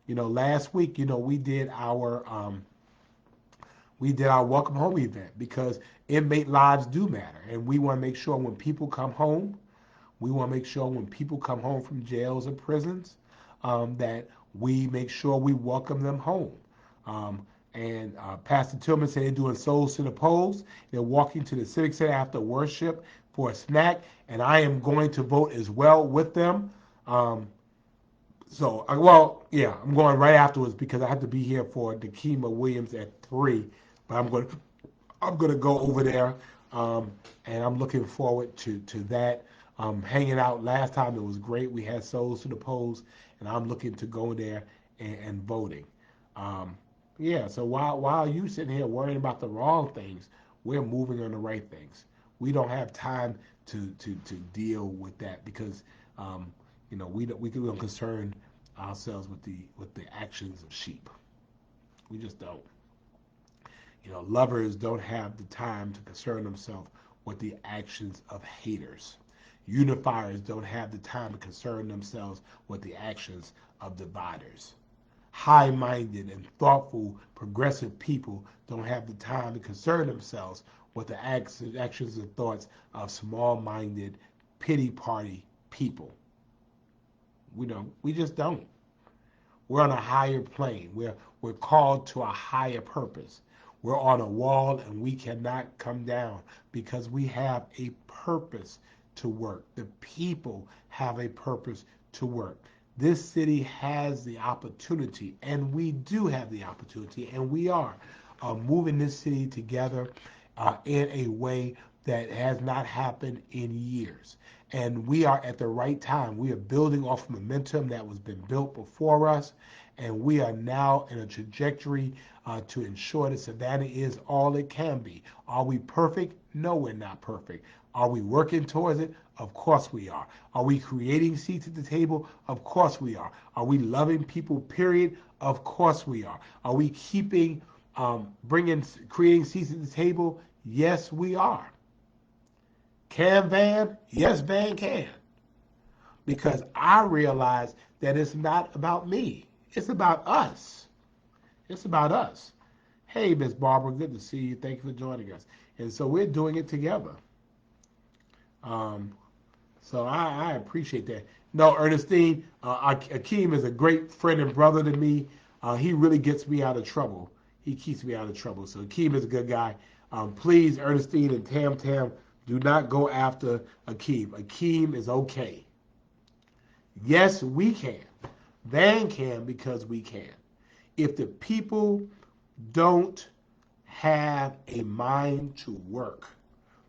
Last week, we did our welcome home event because inmate lives do matter. And we want to make sure when people come home, from jails or prisons, that we make sure we welcome them home. And Pastor Tillman said they're doing Souls to the Polls. They're walking to the Civic Center after worship for a snack, and I am going to vote as well with them. I'm going right afterwards because I have to be here for Dakima Williams at 3. But I'm going to go over there, and I'm looking forward to that. Hanging out last time, it was great. We had Souls to the Polls, and I'm looking to go there and voting. So while you sitting here worrying about the wrong things, we're moving on the right things. We don't have time to deal with that because we don't concern ourselves with the actions of sheep. We just don't. Lovers don't have the time to concern themselves with the actions of haters. Unifiers don't have the time to concern themselves with the actions of dividers. High-minded and thoughtful, progressive people don't have the time to concern themselves with the actions and thoughts of small-minded, pity-party people. We just don't. We're on a higher plane. We're called to a higher purpose. We're on a wall and we cannot come down because we have a purpose to work. The people have a purpose to work. This city has the opportunity, and we do have the opportunity, and we are moving this city together in a way that has not happened in years. And we are at the right time. We are building off momentum that was been built before us, and we are now in a trajectory to ensure that Savannah is all it can be. Are we perfect? No, we're not perfect. Are we working towards it? Of course we are. Are we creating seats at the table? Of course we are. Are we loving people, period? Of course we are. Are we creating seats at the table? Yes, we are. Can Van? Yes, Van can. Because I realize that it's not about me. It's about us. It's about us. Hey, Miss Barbara, good to see you. Thank you for joining us. And so we're doing it together. So I appreciate that. No, Ernestine, Akeem is a great friend and brother to me. He really gets me out of trouble. He keeps me out of trouble. So Akeem is a good guy. Please, Ernestine and Tam Tam, do not go after Akeem. Akeem is okay. Yes, we can. Van can because we can. If the people don't have a mind to work,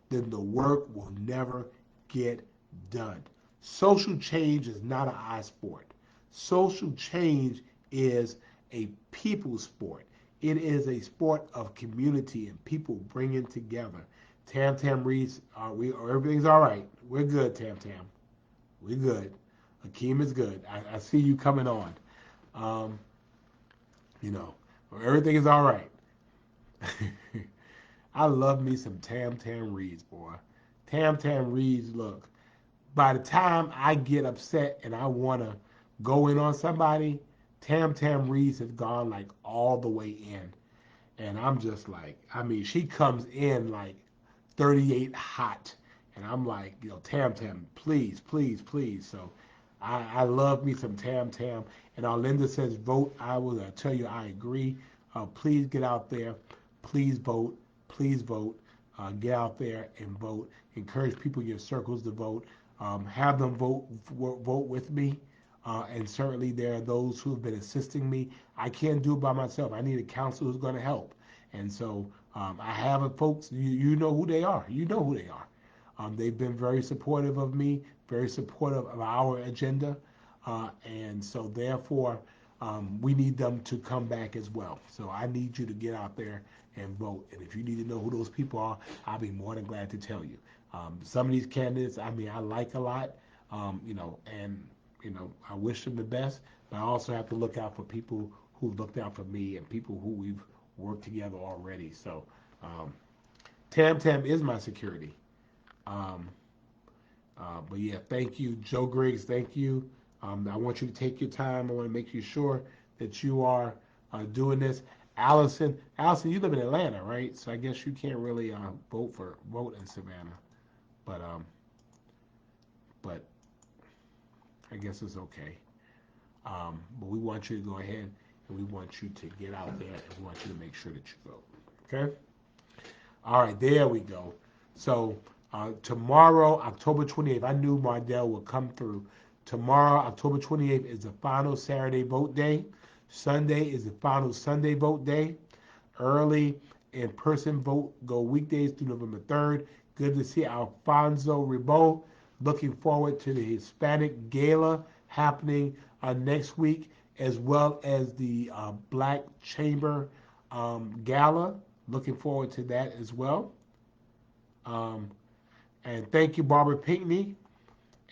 then the work will never get done. Social change is not an I sport. Social change is a people sport. It is a sport of community and people bringing together. Tam Tam reads, everything's all right. We're good, Tam Tam. We're good. Akeem is good. I see you coming on. Everything is all right. I love me some Tam Tam Reads, boy. Tam Tam Reads, look, by the time I get upset and I want to go in on somebody, Tam Tam Reads has gone like all the way in. And I'm just like, she comes in like 38 hot. And I'm like, Tam Tam, please, please, please. So I love me some Tam Tam. And Arlinda says, vote. I will tell you I agree. Please get out there. Please vote. Please vote. Get out there and vote. Encourage people in your circles to vote. Have them vote with me. And certainly there are those who have been assisting me. I can't do it by myself. I need a counselor who's going to help. And so I have folks, you know who they are. You know who they are. They've been very supportive of me, very supportive of our agenda. And so therefore, we need them to come back as well. So I need you to get out there and vote. And if you need to know who those people are, I'll be more than glad to tell you. Some of these candidates, I like a lot, I wish them the best, but I also have to look out for people who've looked out for me and people who we've worked together already. So Tam Tam is my security. But yeah, thank you, Joe Griggs. Thank you. I want you to take your time. I want to make you sure that you are doing this. Allison, you live in Atlanta, right? So I guess you can't really vote in Savannah, but I guess it's okay. But we want you to go ahead and we want you to get out there and we want you to make sure that you vote. Okay? All right, there we go. So tomorrow, October 28th, I knew Mardell would come through. Tomorrow, October 28th, is the final Saturday vote day. Sunday is the final Sunday vote day. Early in-person vote go weekdays through November 3rd. Good to see Alfonso Ribot. Looking forward to the Hispanic Gala happening next week, as well as the Black Chamber Gala. Looking forward to that as well. And thank you, Barbara Pinckney.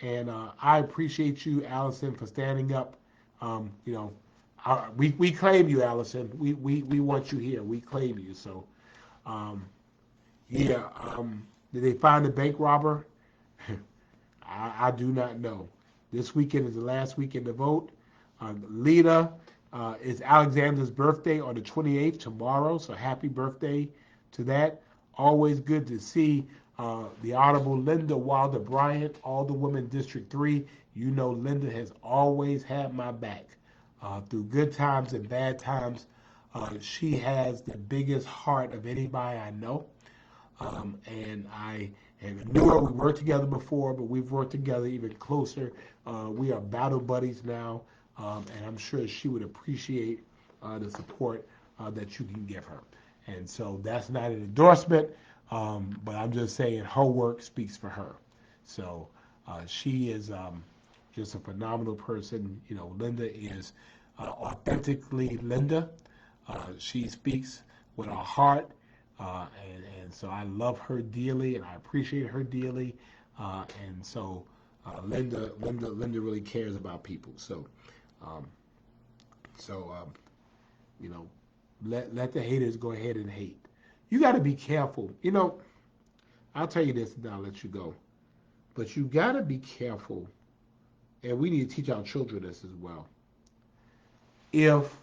And I appreciate you, Allison, for standing up. We claim you, Allison. We want you here. We claim you. So Um, yeah, did they find the bank robber? I do not know. This weekend is the last weekend to vote. Lita, it's Alexander's birthday on the 28th tomorrow, so happy birthday to that. Always good to see the Honorable Linda Wilder Bryant, Alderwoman District 3. You know Linda has always had my back through good times and bad times. She has the biggest heart of anybody I know. And I knew her. We worked together before, but we've worked together even closer. We are battle buddies now, and I'm sure she would appreciate the support that you can give her. And so that's not an endorsement, but I'm just saying her work speaks for her. So she is just a phenomenal person. You know, Linda is authentically Linda. She speaks with her heart, and so I love her dearly, and I appreciate her dearly. And so Linda really cares about people. So, um, so you know, let the haters go ahead and hate. You got to be careful. You know, I'll tell you this, and I'll let you go. But you got to be careful, and we need to teach our children this as well. If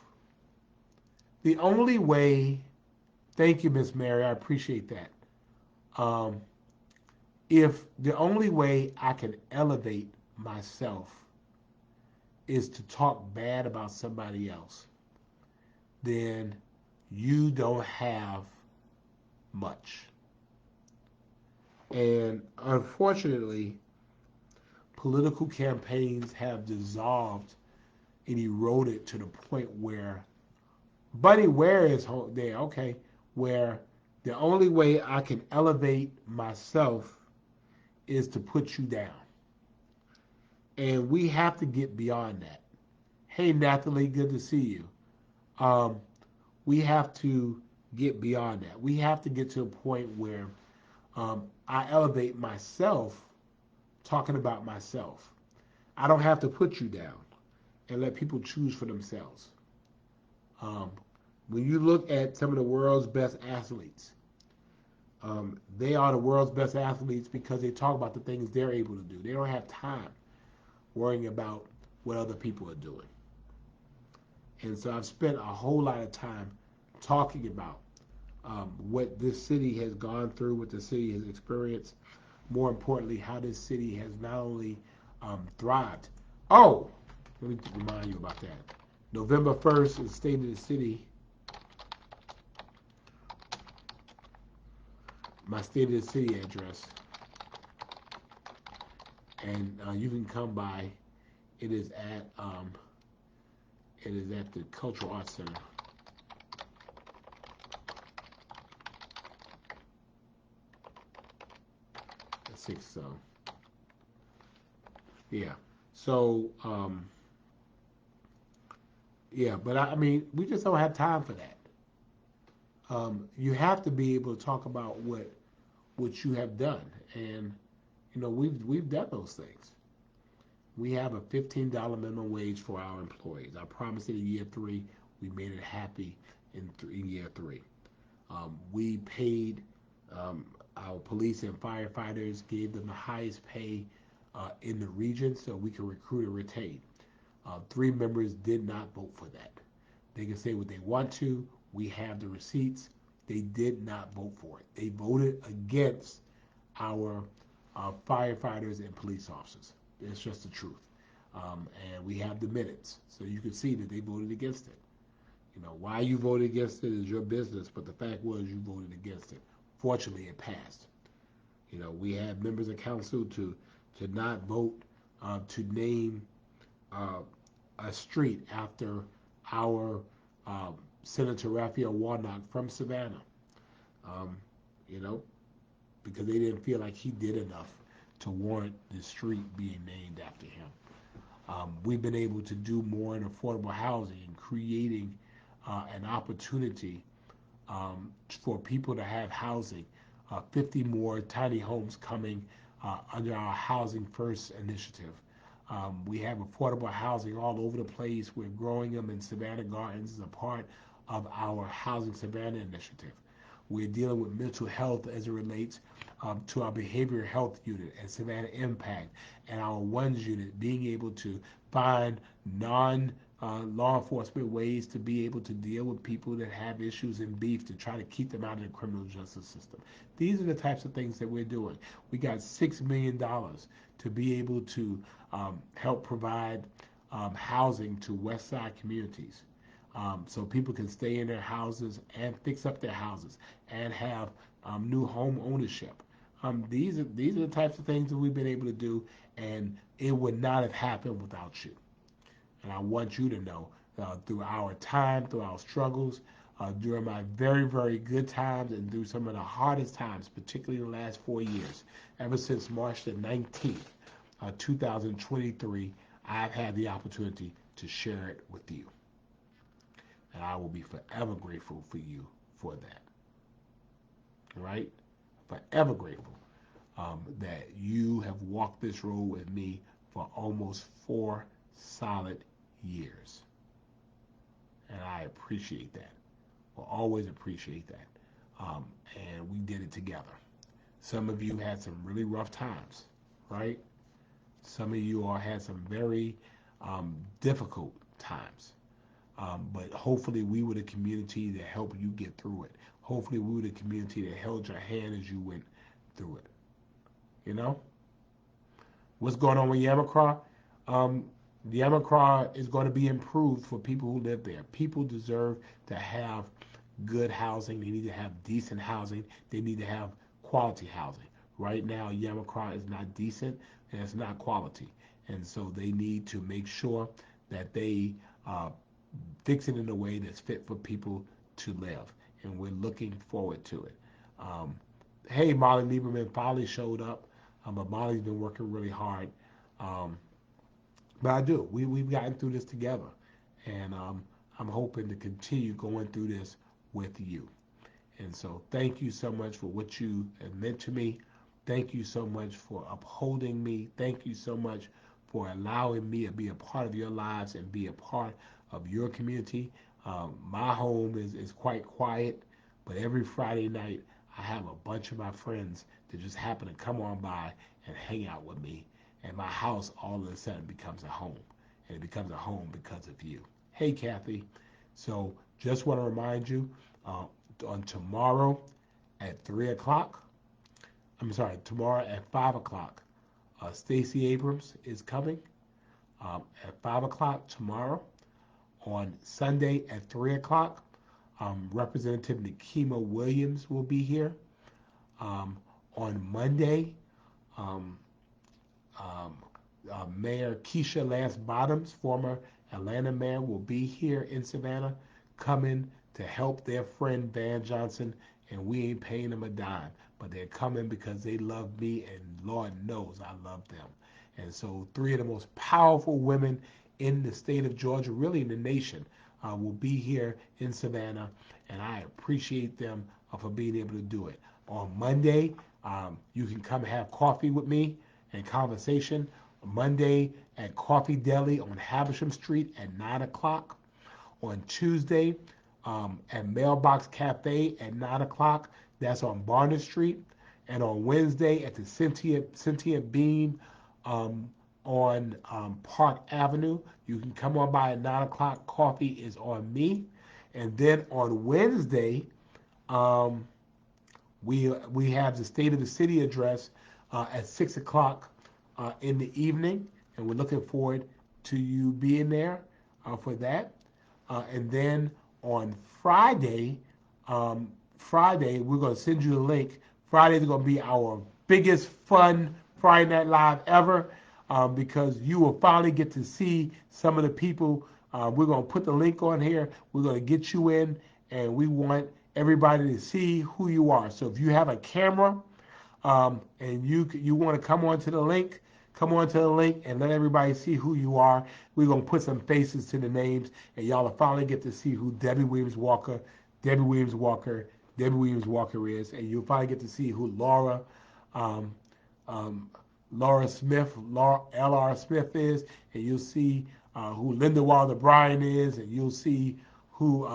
the only way, thank you, Miss Mary, I appreciate that. Um, if the only way I can elevate myself is to talk bad about somebody else, then you don't have much. And unfortunately, political campaigns have dissolved and eroded to the point where Buddy Ware is there, okay, where the only way I can elevate myself is to put you down. And we have to get beyond that. Hey, Nathalie, good to see you. Um, we have to get beyond that. We have to get to a point where I elevate myself talking about myself. I don't have to put you down and let people choose for themselves. Um, when you look at some of the world's best athletes, they are the world's best athletes because they talk about the things they're able to do. They don't have time worrying about what other people are doing. And so I've spent a whole lot of time talking about what this city has gone through, what the city has experienced. More importantly, how this city has not only thrived. Oh, let me remind you about that. November 1st is State of the City. My State of the City address. And you can come by. It is at the Cultural Arts Center. At 6 so. Yeah. So yeah, but I mean, we just don't have time for that. You have to be able to talk about what you have done, and you know we've done those things. We have a $15 minimum wage for our employees. I promised it in year 3. We made it happy in year 3. We paid our police and firefighters, gave them the highest pay in the region so we can recruit and retain. 3 members did not vote for that. They can say what they want to. We have the receipts. They did not vote for it. They voted against our firefighters and police officers. It's just the truth. And we have the minutes. So you can see that they voted against it. You know, why you voted against it is your business, but the fact was you voted against it. Fortunately, it passed. You know, we had members of council to not vote to name a street after our Senator Raphael Warnock from Savannah. Um, you know, because they didn't feel like he did enough to warrant the street being named after him. We've been able to do more in affordable housing and creating an opportunity for people to have housing. 50 more tiny homes coming under our Housing First initiative. We have affordable housing all over the place. We're growing them in Savannah Gardens as a part of our Housing Savannah initiative. We're dealing with mental health as it relates to our behavioral health unit and Savannah Impact and our ONES unit, being able to find law enforcement ways to be able to deal with people that have issues and beef to try to keep them out of the criminal justice system. These are the types of things that we're doing. We got $6 million to be able to help provide housing to West Side communities. So people can stay in their houses and fix up their houses and have new home ownership. These are the types of things that we've been able to do, and it would not have happened without you. And I want you to know through our time, through our struggles, during my very, very good times and through some of the hardest times, particularly in the last 4 years, ever since March the 19th, 2023, I've had the opportunity to share it with you. And I will be forever grateful for you for that. All right? Forever grateful that you have walked this road with me for almost 4 solid years. And I appreciate that. Will always appreciate that. And we did it together. Some of you had some really rough times, right? Some of you all had some very difficult times. But hopefully we were the community that helped you get through it. Hopefully we were the community that held your hand as you went through it. You know? What's going on with Yamacraw? Yamacraw is going to be improved for people who live there. People deserve to have good housing. They need to have decent housing. They need to have quality housing. Right now, Yamacraw is not decent and it's not quality. And so they need to make sure that they fix it in a way that's fit for people to live. And we're looking forward to it. Hey, Molly Lieberman finally showed up. But Molly's been working really hard. But I do. We've gotten through this together. And I'm hoping to continue going through this with you. And so thank you so much for what you have meant to me. Thank you so much for upholding me. Thank you so much for allowing me to be a part of your lives and be a part of your community. My home is quite quiet, but every Friday night I have a bunch of my friends that just happen to come on by and hang out with me. And my house all of a sudden becomes a home. And it becomes a home because of you. Hey, Kathy. So just want to remind you, on tomorrow at 3 o'clock, tomorrow at 5 o'clock, Stacey Abrams is coming at 5 o'clock tomorrow. On Sunday at 3 o'clock, Representative Nikema Williams will be here. On Monday, Mayor Keisha Lance Bottoms, former Atlanta mayor, will be here in Savannah, coming to help their friend Van Johnson, and we ain't paying them a dime, but they're coming because they love me, and Lord knows I love them. And so 3 of the most powerful women in the state of Georgia, really in the nation, will be here in Savannah, and I appreciate them for being able to do it. On Monday, you can come have coffee with me and conversation. Monday at Coffee Deli on Havisham Street at 9 o'clock. On Tuesday at Mailbox Cafe at 9 o'clock. That's on Barnard Street. And on Wednesday at the Sentient Beam on Park Avenue. You can come on by at 9 o'clock. Coffee is on me. And then on Wednesday, we have the State of the City address at 6 o'clock in the evening, and we're looking forward to you being there for that. And then on Friday, we're going to send you the link. Friday is going to be our biggest fun Friday Night Live ever because you will finally get to see some of the people. We're going to put the link on here. We're going to get you in, and we want everybody to see who you are. So if you have a camera and you want to come onto the link and let everybody see who you are. We're going to put some faces to the names, and y'all will finally get to see who Debbie Williams Walker is, and you'll finally get to see who Laura Smith, L.R. Smith is, and you'll see who Linda Wilder Bryan is, and you'll see who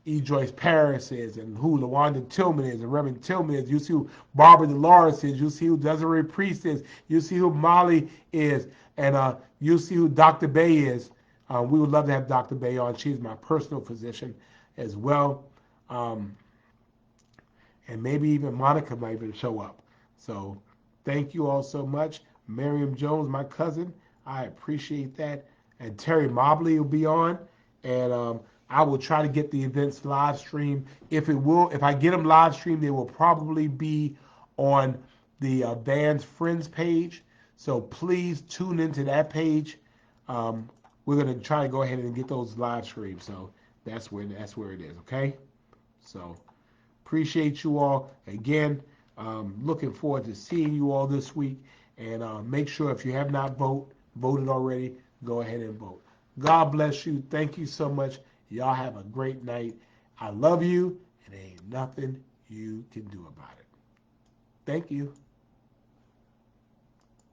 E. Joyce Paris is, and who LaWanda Tillman is, and Reverend Tillman is. You see who Barbara Dolores is. You see who Desiree Priest is. You see who Molly is, and you see who Dr. Bay is. We would love to have Dr. Bay on. She's my personal physician as well. And maybe even Monica might even show up. So thank you all so much. Miriam Jones, my cousin, I appreciate that. And Terry Mobley will be on. And I will try to get the events live stream. If I get them live stream, they will probably be on the band's friends page. So please tune into that page. We're gonna try to go ahead and get those live streams. So that's where it is. Okay. So appreciate you all again. Looking forward to seeing you all this week. And make sure if you have not voted already, go ahead and vote. God bless you. Thank you so much. Y'all have a great night. I love you, and ain't nothing you can do about it. Thank you.